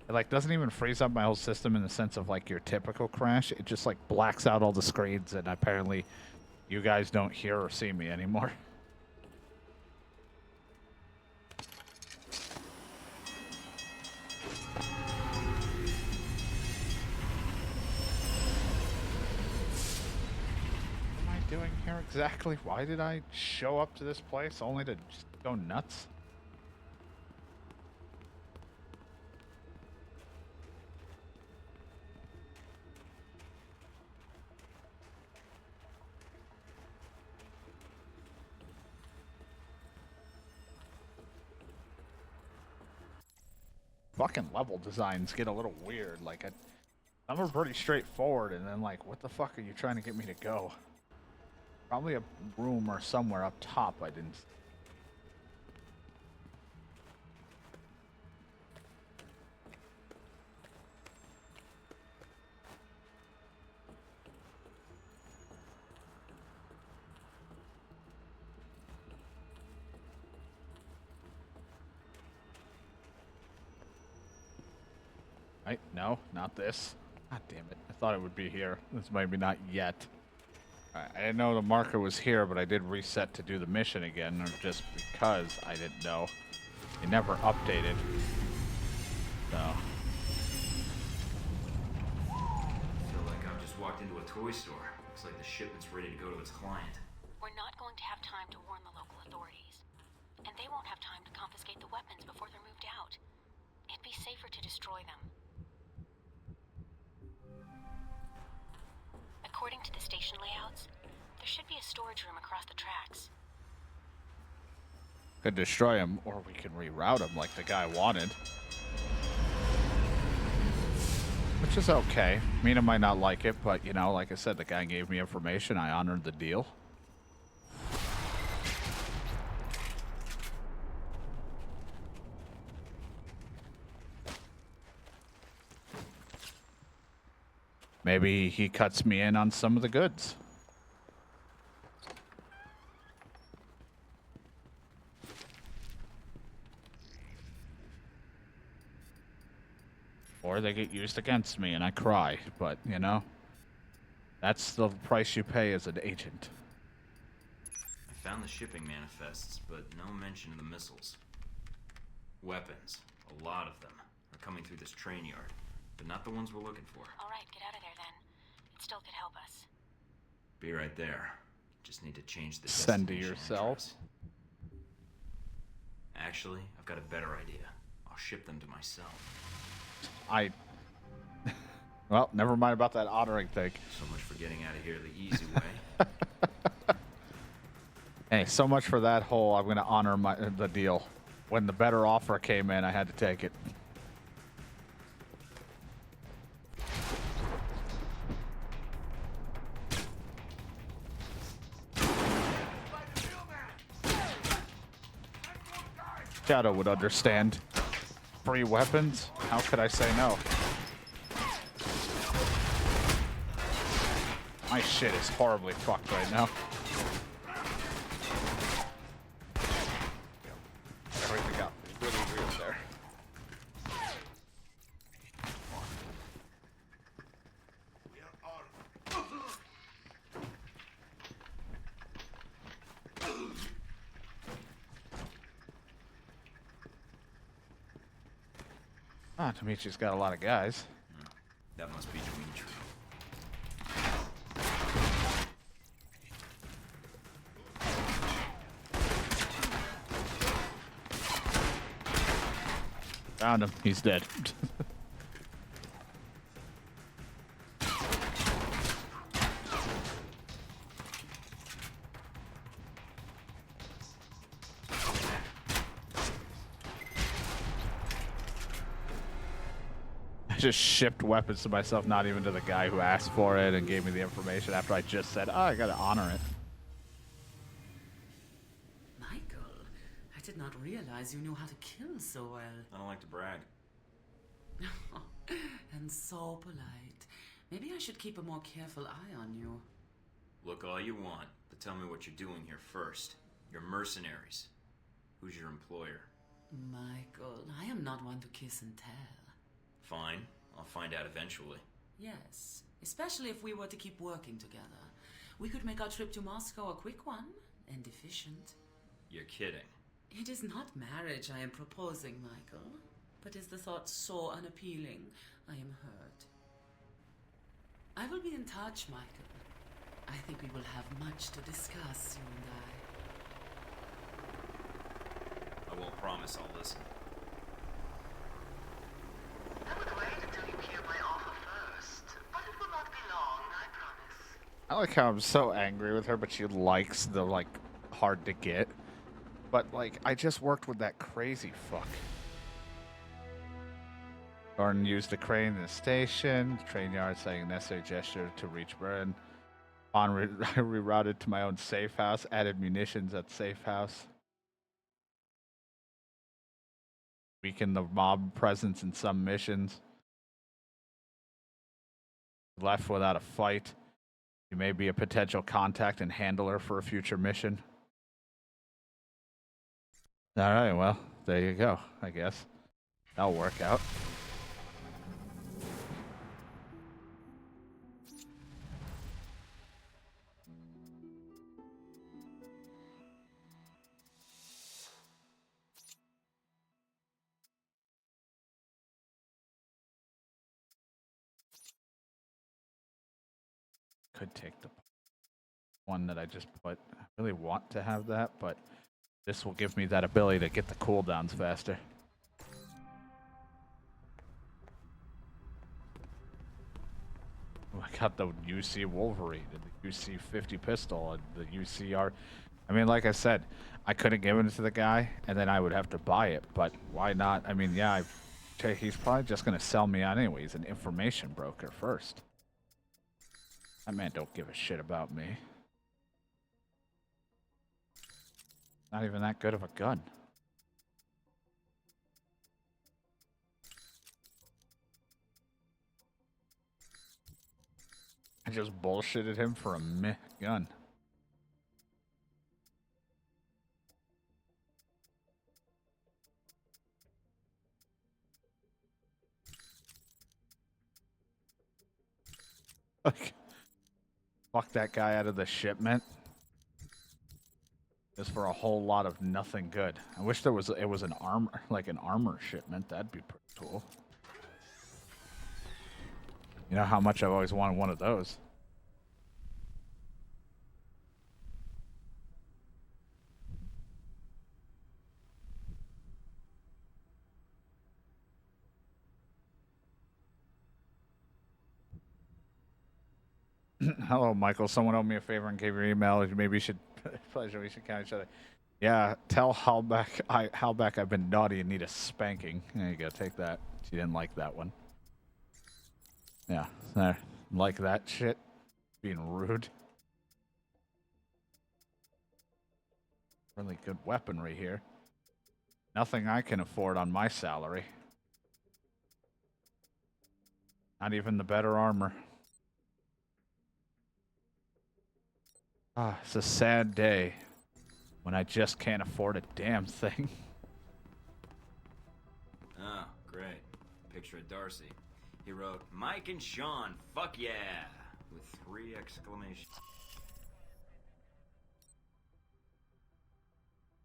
S1: It like doesn't even freeze up my whole system in the sense of like your typical crash. It just like blacks out all the screens and apparently you guys don't hear or see me anymore. Doing here exactly? Why did I show up to this place only to just go nuts? Fucking level designs get a little weird. Like, some are pretty straightforward, and then like, what the fuck are you trying to get me to go? Probably a room or somewhere up top I didn't. Right? No, not this. God damn it. I thought it would be here. This maybe not yet. I didn't know the marker was here, but I did reset to do the mission again, or just because I didn't know. It never updated. So.
S3: I feel like I've just walked into a toy store. Looks like the shipment's ready to go to its client.
S4: We're not going to have time to warn the local authorities. And they won't have time to confiscate the weapons before they're moved out. It'd be safer to destroy them. According to the station layouts, there should be a storage room across the tracks.
S1: Could destroy him, or we can reroute him like the guy wanted. Which is okay. Mina might not like it, but, you know, like I said, the guy gave me information. I honored the deal. Maybe he cuts me in on some of the goods. Or they get used against me and I cry, but, you know, that's the price you pay as an agent.
S3: I found the shipping manifests, but no mention of the missiles. Weapons, a lot of them, are coming through this train yard, but not the ones we're looking for.
S4: All right, get out of there then. It still could help us.
S3: Be right there. Just need to change the
S1: Send to
S3: destination
S1: yourselves.
S3: address. Actually, I've got a better idea. I'll ship them to myself.
S1: Well, never mind about that honoring thing.
S3: So much for getting out of here the easy way.
S1: Hey, so much for that whole I'm going to honor the deal. When the better offer came in, I had to take it. Shadow would understand. Free weapons? How could I say no? My shit is horribly fucked right now. Everything got really weird there. Ah, Dimitri's got a lot of guys.
S3: That must be Dimitri.
S1: Found him. He's dead. just shipped weapons to myself, not even to the guy who asked for it and gave me the information after I just said, oh, I gotta honor it.
S10: Michael, I did not realize you knew how to kill so well.
S3: I don't like to brag.
S10: And so polite. Maybe I should keep a more careful eye on you.
S3: Look all you want, but tell me what you're doing here first. You're mercenaries. Who's your employer?
S10: Michael, I am not one to kiss and tell.
S3: Fine, I'll find out eventually.
S10: Yes, especially if we were to keep working together. We could make our trip to Moscow a quick one and efficient.
S3: You're kidding.
S10: It is not marriage I am proposing, Michael. But is the thought so unappealing? I am hurt. I will be in touch, Michael. I think we will have much to discuss, you and I.
S3: I won't promise I'll listen.
S11: I would wait until you hear my offer first, but it will not be long, I promise.
S1: I like how I'm so angry with her, but she likes the, like, hard to get. But, like, I just worked with that crazy fuck. Gordon used the crane in the station, train yard saying necessary gesture to reach Burn. I rerouted to my own safe house, added munitions at safe house. Weakened the mob presence in some missions. Left without a fight. You may be a potential contact and handler for a future mission. Alright, well, there you go, I guess. That'll work out. Could take the one that I just put. I really want to have that, but this will give me that ability to get the cooldowns faster. Oh, I got the UC Wolverine, and the UC 50 pistol, and the UCR. I mean, like I said, I could have given it to the guy, and then I would have to buy it, but why not? I mean, yeah, he's probably just going to sell me out anyway. He's an information broker first. That man don't give a shit about me. Not even that good of a gun. I just bullshitted him for a meh gun. Like, fuck that guy out of the shipment. Just for a whole lot of nothing good. I wish it was an armor, like an armor shipment. That'd be pretty cool. You know how much I've always wanted one of those. Hello, Michael. Someone owed me a favor and gave your email. Maybe you should pleasure. We should count each other. Yeah, tell Halbeck I've been naughty and need a spanking. There you go. Take that. She didn't like that one. Yeah, there. Like that shit. Being rude. Really good weaponry here. Nothing I can afford on my salary. Not even the better armor. Ah, it's a sad day when I just can't afford a damn thing.
S3: Oh, great. Picture of Darcy. He wrote, Mike and Sean, fuck yeah! With 3 exclamations.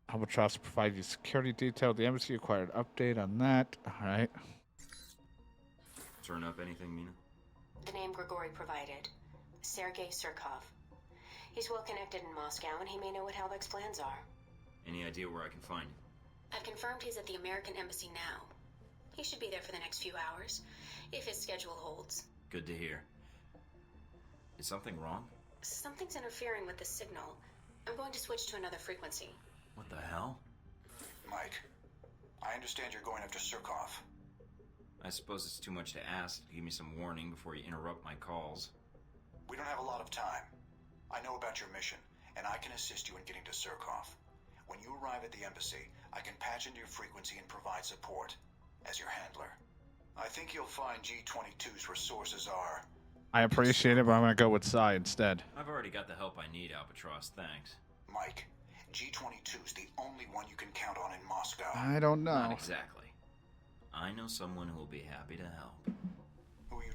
S1: Albatross provided you security detail. The embassy acquired update on that. Alright.
S3: Turn up anything, Mina?
S4: The name Grigori provided. Sergei Surkov. He's well connected in Moscow, and he may know what Halbeck's plans are.
S3: Any idea where I can find him?
S4: I've confirmed he's at the American Embassy now. He should be there for the next few hours, if his schedule holds.
S3: Good to hear. Is something wrong?
S4: Something's interfering with the signal. I'm going to switch to another frequency.
S3: What the hell?
S8: Mike, I understand you're going after Surkov.
S3: I suppose it's too much to ask. Give me some warning before you interrupt my calls.
S8: We don't have a lot of time. I know about your mission, and I can assist you in getting to Surkov. When you arrive at the embassy, I can patch into your frequency and provide support as your handler. I think you'll find G22's resources are...
S1: I appreciate it, but I'm gonna go with Psy instead.
S3: I've already got the help I need, Albatross. Thanks.
S8: Mike, G22's the only one you can count on in Moscow.
S1: I don't know.
S3: Not exactly. I know someone who will be happy to help.
S8: Who you...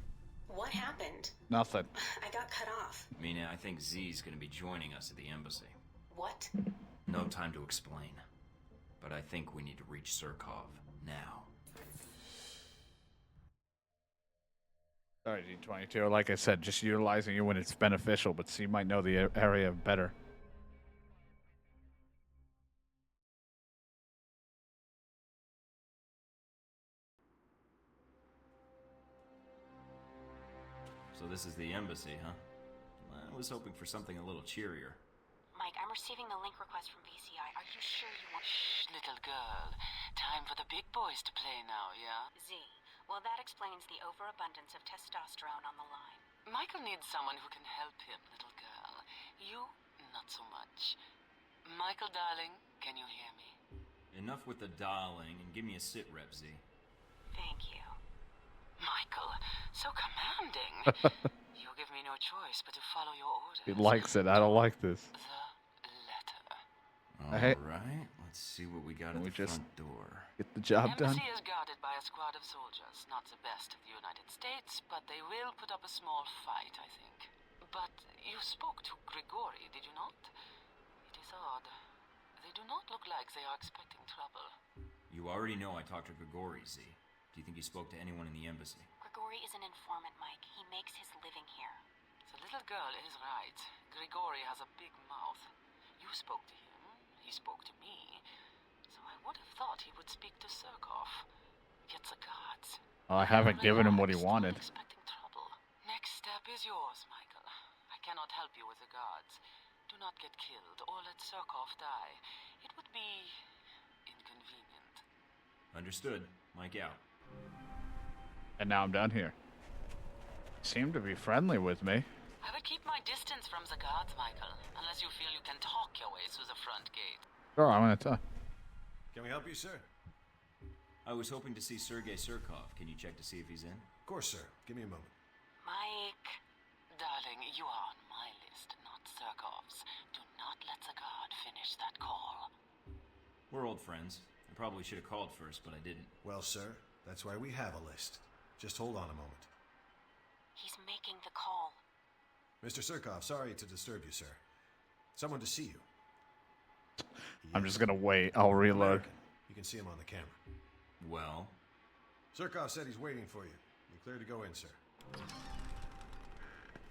S4: What happened?
S1: Nothing.
S4: I got cut off.
S3: Mina, I think Z's gonna be joining us at the embassy.
S4: What?
S3: No time to explain. But I think we need to reach Surkov now.
S1: Sorry, G22. Like I said, just utilizing you when it's beneficial, but C might know the area better.
S3: So this is the embassy, huh? I was hoping for something a little cheerier.
S4: Mike, I'm receiving the link request from VCI. Are you sure you want...
S10: Shh, little girl. Time for the big boys to play now, yeah?
S4: Z, well, that explains the overabundance of testosterone on the line.
S10: Michael needs someone who can help him, little girl. You, not so much. Michael, darling, can you hear me?
S3: Enough with the darling, and give me a sit rep, Z.
S4: Thank you.
S10: Michael, so commanding. You give me no choice but to follow your orders.
S1: He likes it. I don't like this.
S10: The letter.
S3: Alright, let's see what we got at the front door.
S1: Get the job done.
S10: Embassy is guarded by a squad of soldiers. Not the best of the United States, but they will put up a small fight, I think. But you spoke to Grigori, did you not? It is odd. They do not look like they are expecting trouble.
S3: You already know I talked to Grigori, Z. Do you think he spoke to anyone in the embassy?
S4: Grigori is an informant, Mike. He makes his living here.
S10: The little girl is right. Grigori has a big mouth. You spoke to him. He spoke to me. So I would have thought he would speak to Surkov. Get the guards.
S1: Well, I haven't given him what he wanted.
S10: Expecting trouble. Next step is yours, Michael. I cannot help you with the guards. Do not get killed or let Surkov die. It would be inconvenient.
S3: Understood. Mike out.
S1: And now I'm done here. Seem to be friendly with me.
S10: I would keep my distance from the guards, Michael, unless you feel you can talk your way through the front gate.
S1: Sure, I'm gonna talk.
S7: Can we help you, sir?
S3: I was hoping to see Sergei Surkov. Can you check to see if he's in?
S7: Of course, sir. Give me a moment.
S10: Mike, darling, you are on my list, not Surkov's. Do not let the guard finish that call.
S3: We're old friends. I probably should have called first, but I didn't.
S7: Well, sir, that's why we have a list. Just hold on a moment.
S4: He's making the call.
S7: Mr. Surkov, sorry to disturb you, sir. Someone to see you.
S1: I'm just gonna wait. I'll reload.
S7: American. You can see him on the camera.
S3: Well?
S7: Surkov said he's waiting for you. You're clear to go in, sir.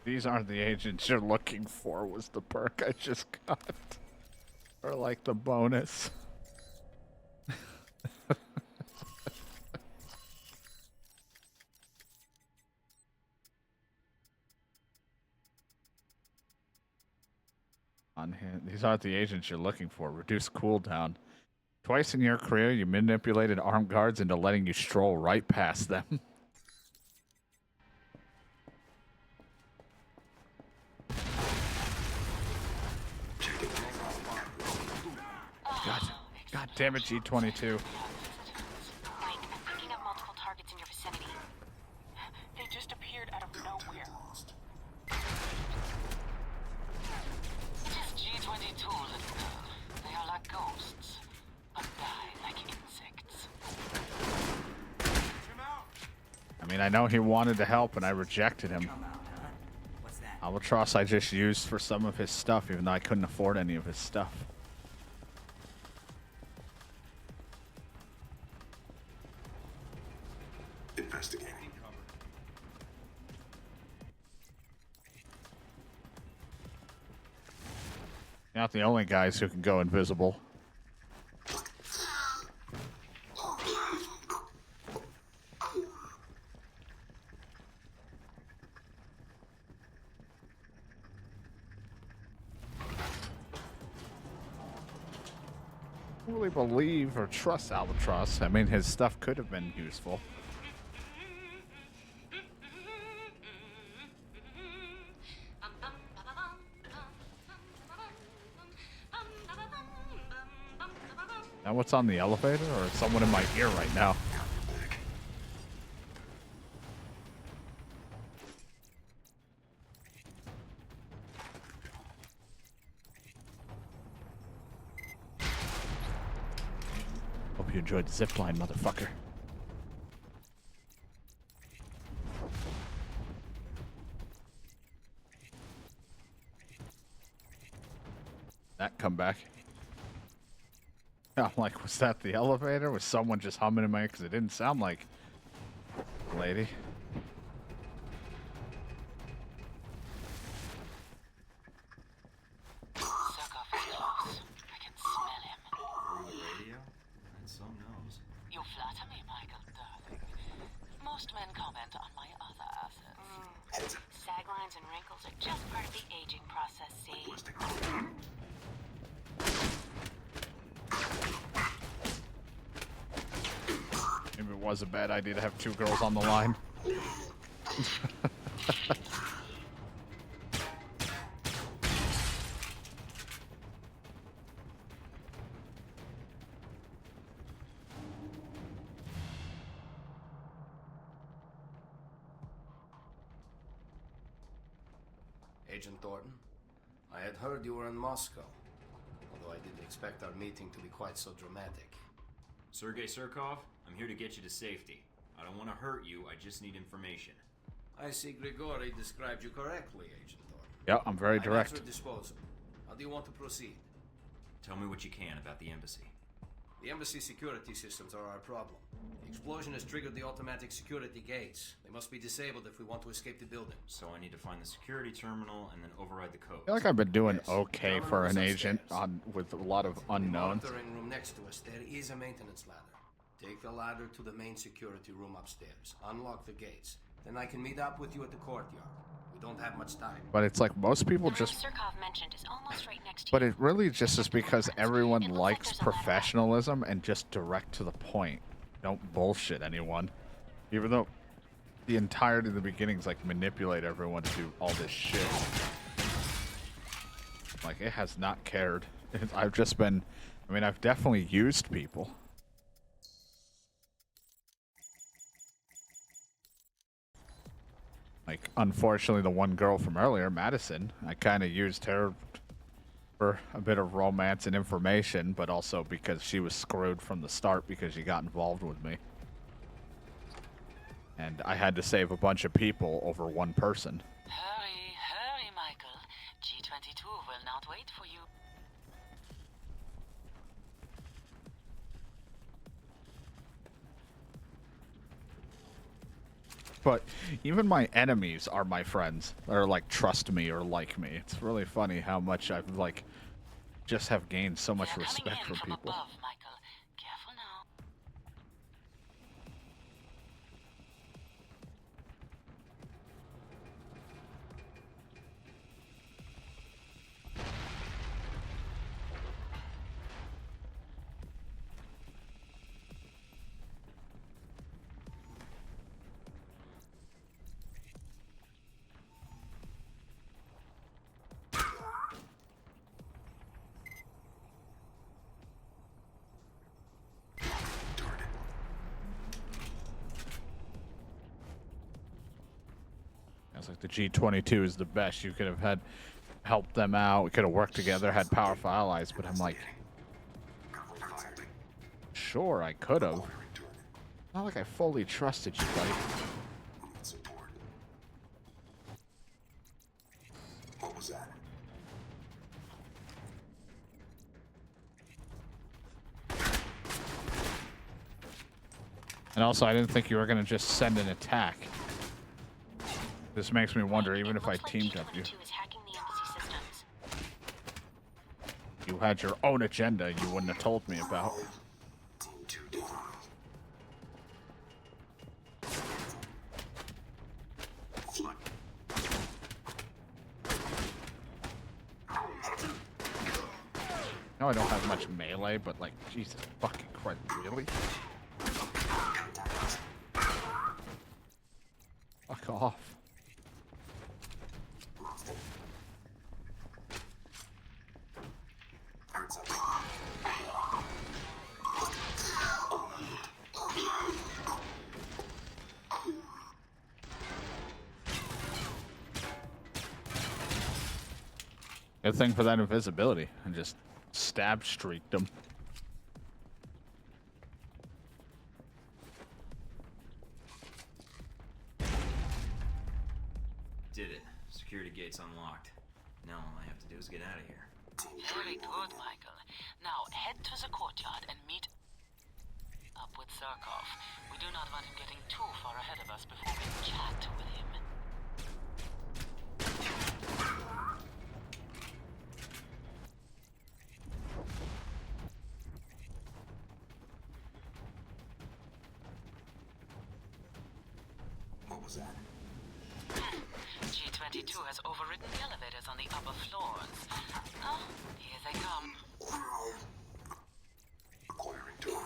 S1: These aren't the agents you're looking for, was the perk I just got. Or like the bonus. On him. These aren't the agents you're looking for. Reduce cooldown. Twice in your career, you manipulated armed guards into letting you stroll right past them. God damn it, G22.
S4: Mike, I'm picking up multiple targets in your vicinity. They just appeared out of nowhere.
S10: It is G22, little girl. They are like ghosts, but die like insects.
S1: I mean, I know he wanted to help, and I rejected him. Albatross I just used for some of his stuff, even though I couldn't afford any of his stuff.
S12: Investigating.
S1: You're not the only guys who can go invisible. Really believe or trust Albatross. I mean, his stuff could have been useful. that what's on the elevator, or is someone in my ear right now? Hope you enjoyed the zipline, motherfucker. That comeback. I'm like, was that the elevator? Was someone just humming in my ear? Because it didn't sound like a lady.
S11: Surkov is close. I can smell him.
S3: Through the radio? And so knows.
S11: You flatter me, Michael, darling. Most men comment on my other assets. Sag lines and wrinkles are just part of the aging process, see?
S1: Maybe it was a bad idea to have two girls on the line.
S7: Agent Thornton, I had heard you were in Moscow, although I didn't expect our meeting to be quite so dramatic.
S3: Sergei Surkov, I'm here to get you to safety. I don't want to hurt you, I just need information.
S7: I see Grigori described you correctly, Agent Thornton.
S1: Yeah, I'm very
S7: I'm at
S1: direct.
S7: your disposal. How do you want to proceed?
S3: Tell me what you can about the embassy.
S7: The embassy security systems are our problem. The explosion has triggered the automatic security gates. They must be disabled if we want to escape the building.
S3: So I need to find the security terminal and then override the code.
S1: I feel like I've been doing
S7: Yes.
S1: okay
S7: Terminal
S1: for
S7: is
S1: an agent
S7: upstairs.
S1: with a lot of
S7: In
S1: unknowns.
S7: the monitoring room next to us, there is a maintenance ladder. Take the ladder to the main security room upstairs. Unlock the gates. Then I can meet up with you at the courtyard. We don't have much time.
S1: But it's like most people
S4: The room
S1: just...
S4: Surkov mentioned is almost right next to
S1: But
S4: you.
S1: it really just is because everyone
S4: It looks like
S1: likes
S4: there's a ladder up.
S1: professionalism and just direct to the point. Don't bullshit anyone. Even though the entirety of the beginnings like manipulate everyone to do all this shit. Like, it has not cared. I've just been... I mean, I've definitely used people. Like, unfortunately, the one girl from earlier, Madison, I kind of used her for a bit of romance and information, but also because she was screwed from the start because she got involved with me. And I had to save a bunch of people over one person.
S11: Hurry, hurry, Michael. G22 will not wait for you.
S1: But even my enemies are my friends, or like trust me or like me. It's really funny how much I've like just have gained so much
S11: They're
S1: respect
S11: coming in
S1: for
S11: from
S1: people.
S11: above, Michael. Careful now.
S1: I was like, the G22 is the best. You could have had helped them out. We could have worked together, had powerful allies. But I'm like, sure, I could have. Not like I fully trusted you, buddy.
S2: What was that?
S1: And also, I didn't think you were gonna just send an attack. This makes me wonder, even if I teamed up you.
S4: G22 is hacking the embassy systems.
S1: You had your own agenda you wouldn't have told me about.
S2: Team 2 down.
S1: No, I don't have much melee, but like, Jesus fucking Christ, really? Fuck off. Good thing for that invisibility. And just stab streaked him.
S3: Did it. Security gate's unlocked. Now all I have to do is get out of here.
S11: Very good, Michael. Now head to the courtyard and meet up with Zerkov. We do not want him getting too far ahead of us before we chat with him.
S8: What was that?
S11: G22 has overridden the elevators on the upper floors. Oh, here they come.
S8: Acquiring door.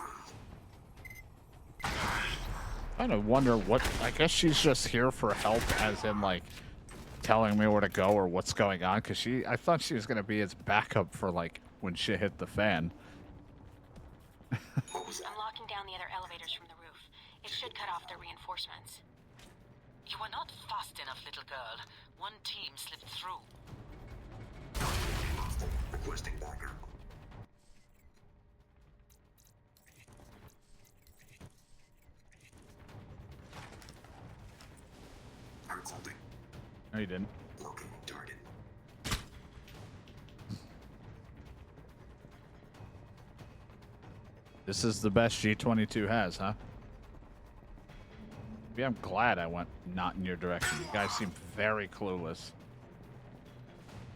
S1: I kind of wonder what. I guess she's just here for help, as in like telling me where to go or what's going on. Cause I thought she was gonna be his backup for like when shit hit the fan.
S4: I'm locking down the other elevators from the roof. It should cut off their reinforcements.
S11: You are not fast enough, little girl. One team slipped through.
S8: Requesting backup. Heard something.
S1: No, you didn't.
S8: Locating target.
S1: This is the best G22 has, huh? Maybe I'm glad I went not in your direction. You guys seem very clueless.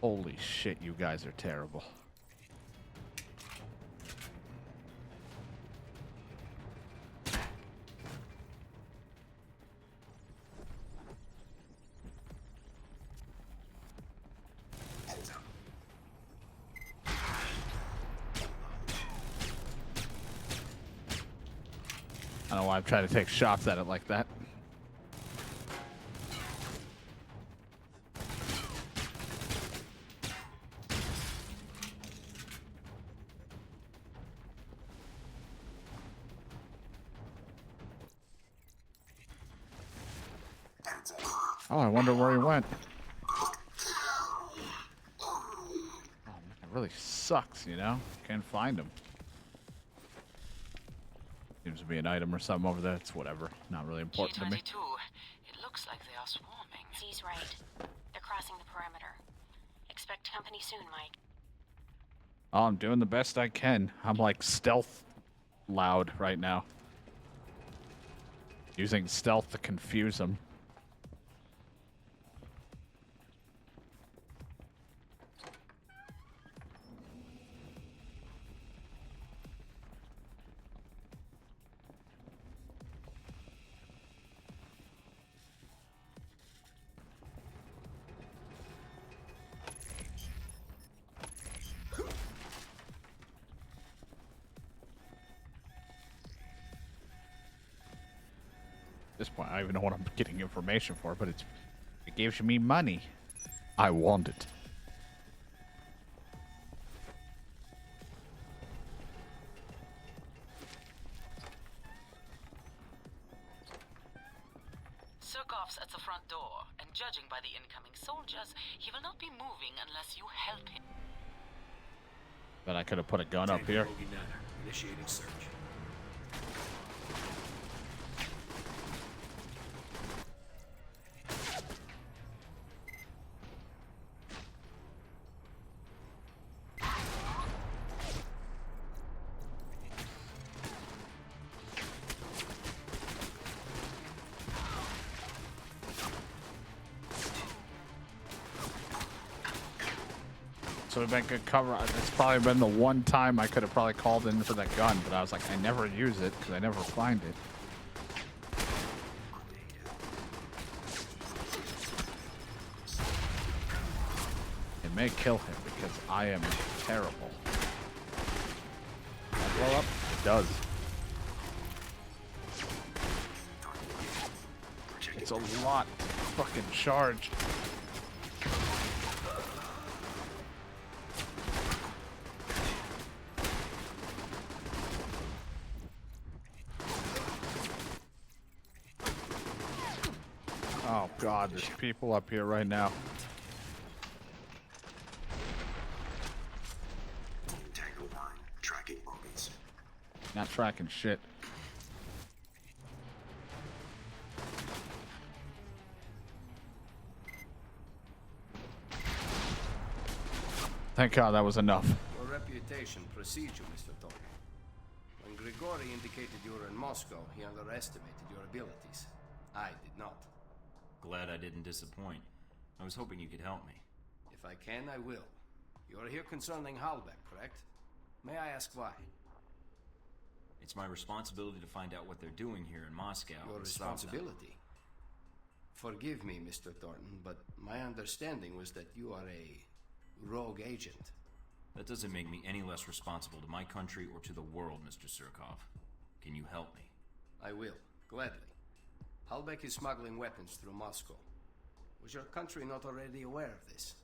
S1: Holy shit, you guys are terrible.
S8: Heads up.
S1: I don't know why I'm trying to take shots at it like that. Oh, I wonder where he went. Oh, man, it really sucks, you know? Can't find him. Seems to be an item or something over there. It's whatever. Not really important to me.
S11: G22. It looks like they are swarming.
S4: Z's right. They're crossing the perimeter. Expect company soon, Mike.
S1: Oh, I'm doing the best I can. I'm like stealth loud right now. Using stealth to confuse them. At this point, I don't even know what I'm getting information for, but it gives me money. I want it.
S11: Surkov's at the front door, and judging by the incoming soldiers, he will not be moving unless you help him.
S1: But I could have put a gun up here.
S7: Initiating search.
S1: So we've been good cover. It's probably been the one time I could have probably called in for that gun, but I was like, I never use it because I never find it. It may kill him because I am terrible. Can I blow up? It does. It's a lot fucking charged. Oh god, there's people up here right now. Not tracking shit. Thank God that was enough.
S7: Your reputation precedes you, Mr. Thornton. When Grigori indicated you were in Moscow, he underestimated your abilities. I did not.
S3: Glad I didn't disappoint. I was hoping you could help me.
S7: If I can, I will. You are here concerning Halbech, correct? May I ask why?
S3: It's my responsibility to find out what they're doing here in Moscow.
S7: Your
S3: and stop them.
S7: responsibility? Forgive me, Mr. Thornton, but my understanding was that you are a rogue agent.
S3: That doesn't make me any less responsible to my country or to the world, Mr. Surkov. Can you help me?
S7: I will, gladly. Halbech is smuggling weapons through Moscow. Was your country not already aware of this?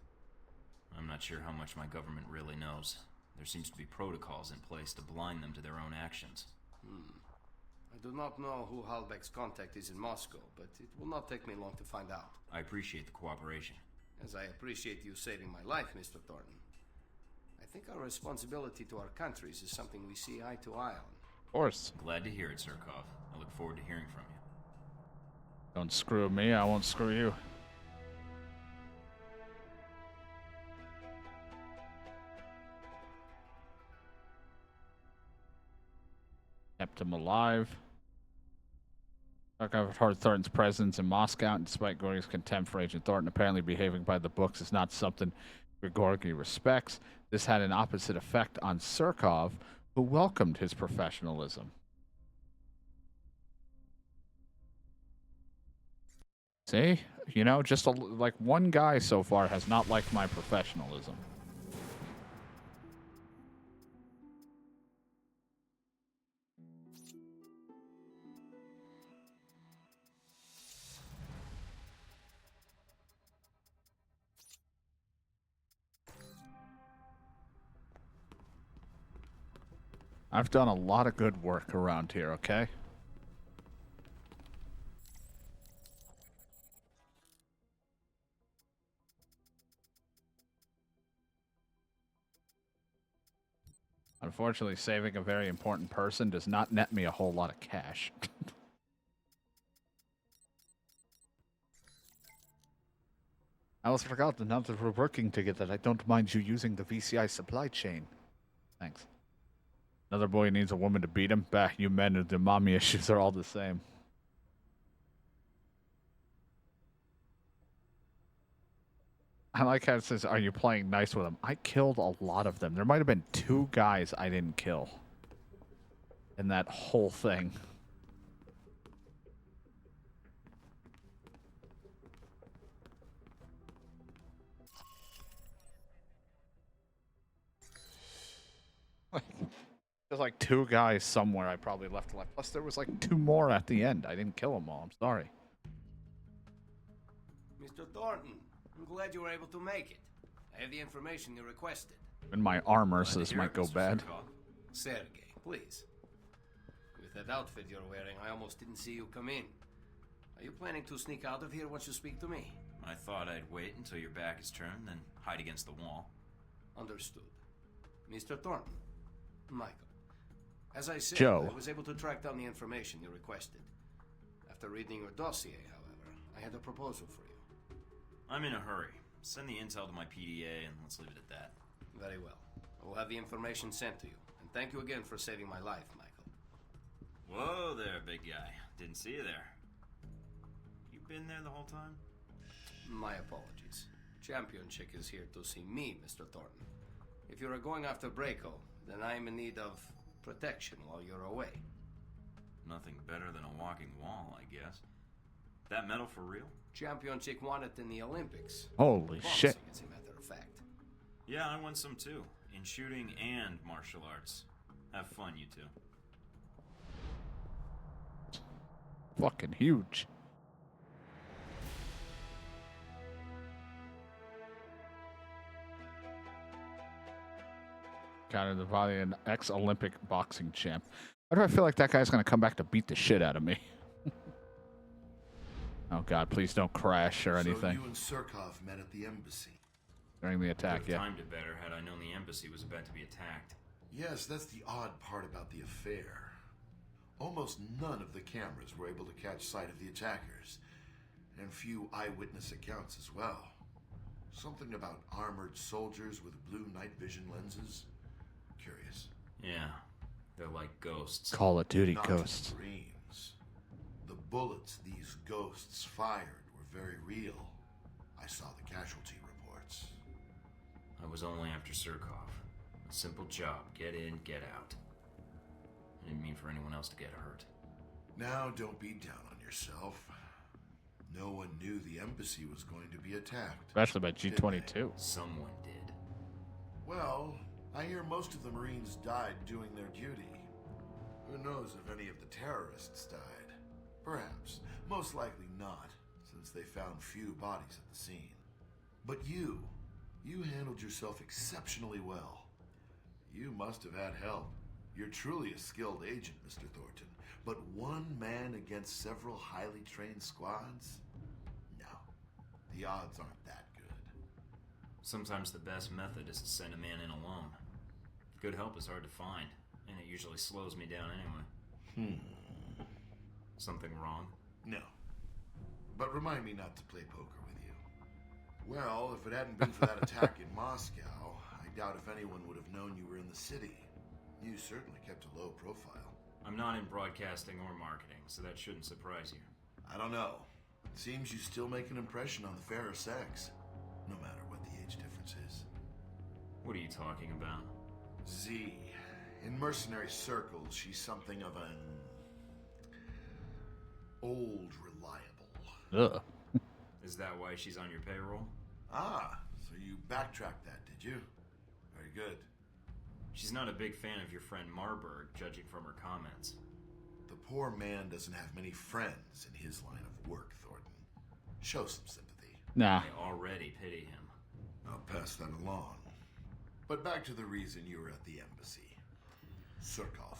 S3: I'm not sure how much my government really knows. There seems to be protocols in place to blind them to their own actions.
S7: I do not know who Halbech's contact is in Moscow, but it will not take me long to find out.
S3: I appreciate the cooperation.
S7: As I appreciate you saving my life, Mr. Thornton. I think our responsibility to our countries is something we see eye to eye on.
S1: Of course.
S3: Glad to hear it, Surkov. I look forward to hearing from you.
S1: Don't screw me, I won't screw you. Kept him alive. I've heard Thornton's presence in Moscow, and despite Grigori's contempt for Agent Thornton, apparently behaving by the books is not something Grigori respects. This had an opposite effect on Surkov, who welcomed his professionalism. See? You know, just like one guy so far has not liked my professionalism. I've done a lot of good work around here, okay? Unfortunately, saving a very important person does not net me a whole lot of cash. I also forgot that now that we're working together, I don't mind you using the VCI supply chain. Thanks. Another boy needs a woman to beat him. Bah, you men with the mommy issues are all the same. I like how it says, are you playing nice with them? I killed a lot of them. There might have been 2 guys I didn't kill in that whole thing. There's like 2 guys somewhere I probably left alive. Plus there was like 2 more at the end. I didn't kill them all. I'm sorry.
S7: Mr. Thornton, I'm glad you were able to make it. I have the information you requested.
S1: In my armor, so this might go bad.
S7: Sergey, please. With that outfit you're wearing, I almost didn't see you come in. Are you planning to sneak out of here once you speak to me?
S3: I thought I'd wait until your back is turned, then hide against the wall.
S7: Understood. Mr. Thornton, Michael. As I said,
S1: Joe.
S7: I was able to track down the information you requested. After reading your dossier, however, I had a proposal for you.
S3: I'm in a hurry. Send the intel to my PDA and let's leave it at that.
S7: Very well. I will have the information sent to you. And thank you again for saving my life, Michael.
S3: Whoa there, big guy. Didn't see you there. You been there the whole time?
S7: My apologies. Champion Chick is here to see me, Mr. Thornton. If you are going after Braco, then I am in need of protection while you're away.
S3: Nothing better than a walking wall, I guess. That medal for real?
S7: Champion Chick won it in the Olympics.
S1: Holy
S7: Boxing,
S1: shit.
S7: as a matter of fact.
S3: Yeah, I won some too. In shooting and martial arts. Have fun, you two.
S1: Fucking huge. Counter the Valiant ex-Olympic boxing champ. Why do I feel like that guy's gonna come back to beat the shit out of me? Oh god, please don't crash or anything.
S2: So you and Surkov met at the embassy.
S1: During the attack,
S3: Could have
S1: yeah.
S3: timed it better had I known the embassy was about to be attacked.
S2: Yes, that's the odd part about the affair. Almost none of the cameras were able to catch sight of the attackers, and few eyewitness accounts as well. Something about armored soldiers with blue night vision lenses. Curious.
S3: Yeah, they're like ghosts.
S1: Call of Duty
S2: Not
S1: ghosts.
S2: Marines. The bullets these ghosts fired were very real. I saw the casualty reports.
S3: I was only after Surkov. A simple job. Get in, get out. I didn't mean for anyone else to get hurt.
S2: Now, don't be down on yourself. No one knew the embassy was going to be attacked.
S1: Especially by G-22.
S3: Someone did.
S2: Well, I hear most of the Marines died doing their duty. Who knows if any of the terrorists died? Perhaps. Most likely not, since they found few bodies at the scene. But you handled yourself exceptionally well. You must have had help. You're truly a skilled agent, Mr. Thornton. But one man against several highly trained squads? No. The odds aren't that good.
S3: Sometimes the best method is to send a man in alone. Good help is hard to find, and it usually slows me down anyway. Something wrong?
S2: No. But remind me not to play poker with you. Well, if it hadn't been for that attack in Moscow, I doubt if anyone would have known you were in the city. You certainly kept a low profile.
S3: I'm not in broadcasting or marketing, so that shouldn't surprise you.
S2: I don't know. It seems you still make an impression on the fairer sex, no matter what the age difference is.
S3: What are you talking about?
S2: Z. In mercenary circles, she's something of an old reliable.
S1: Ugh.
S3: Is that why she's on your payroll?
S2: Ah, so you backtracked that, did you? Very good.
S3: She's not a big fan of your friend Marburg, judging from her comments.
S2: The poor man doesn't have many friends in his line of work, Thornton. Show some sympathy.
S1: Nah.
S3: I already pity him.
S2: I'll pass that along. But back to the reason you were at the embassy. Surkov.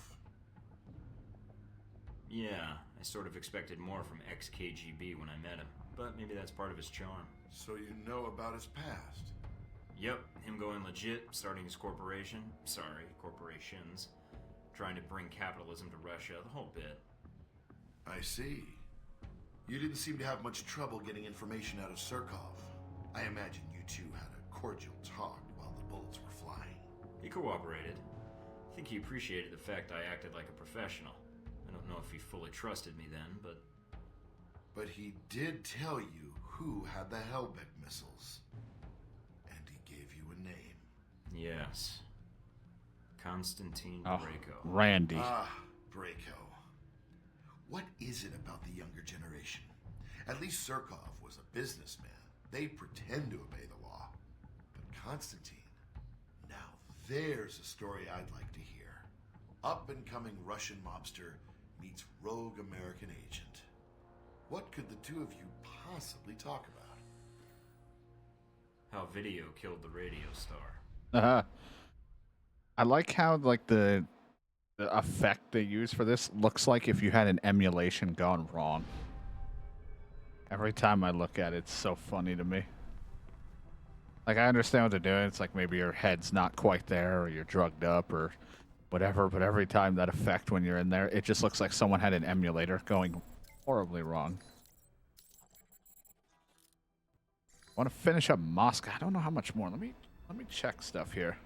S3: Yeah, I sort of expected more from ex-KGB when I met him, but maybe that's part of his charm.
S2: So you know about his past?
S3: Yep, him going legit, starting his corporation. Sorry, corporations. Trying to bring capitalism to Russia, the whole bit.
S2: I see. You didn't seem to have much trouble getting information out of Surkov. I imagine you two had a cordial talk while the bullets were flying.
S3: He cooperated. I think he appreciated the fact I acted like a professional. I don't know if he fully trusted me then, but...
S2: But he did tell you who had the Hellbeck missiles. And he gave you a name.
S3: Yes. Konstantin
S1: Oh,
S3: Brayko.
S1: Randy.
S2: Ah, Brayko. What is it about the younger generation? At least Surkov was a businessman. They pretend to obey the law. But Konstantin, now there's a story I'd like to hear. Up-and-coming Russian mobster meets rogue American agent. What could the two of you possibly talk about?
S3: How video killed the radio star.
S1: Uh-huh. I like how the effect they use for this looks like if you had an emulation gone wrong. Every time I look at it, it's so funny to me. Like, I understand what they're doing. It's like maybe your head's not quite there or you're drugged up or whatever, but every time that effect when you're in there, it just looks like someone had an emulator going horribly wrong. I want to finish up Moscow. I don't know how much more. Let me check stuff here.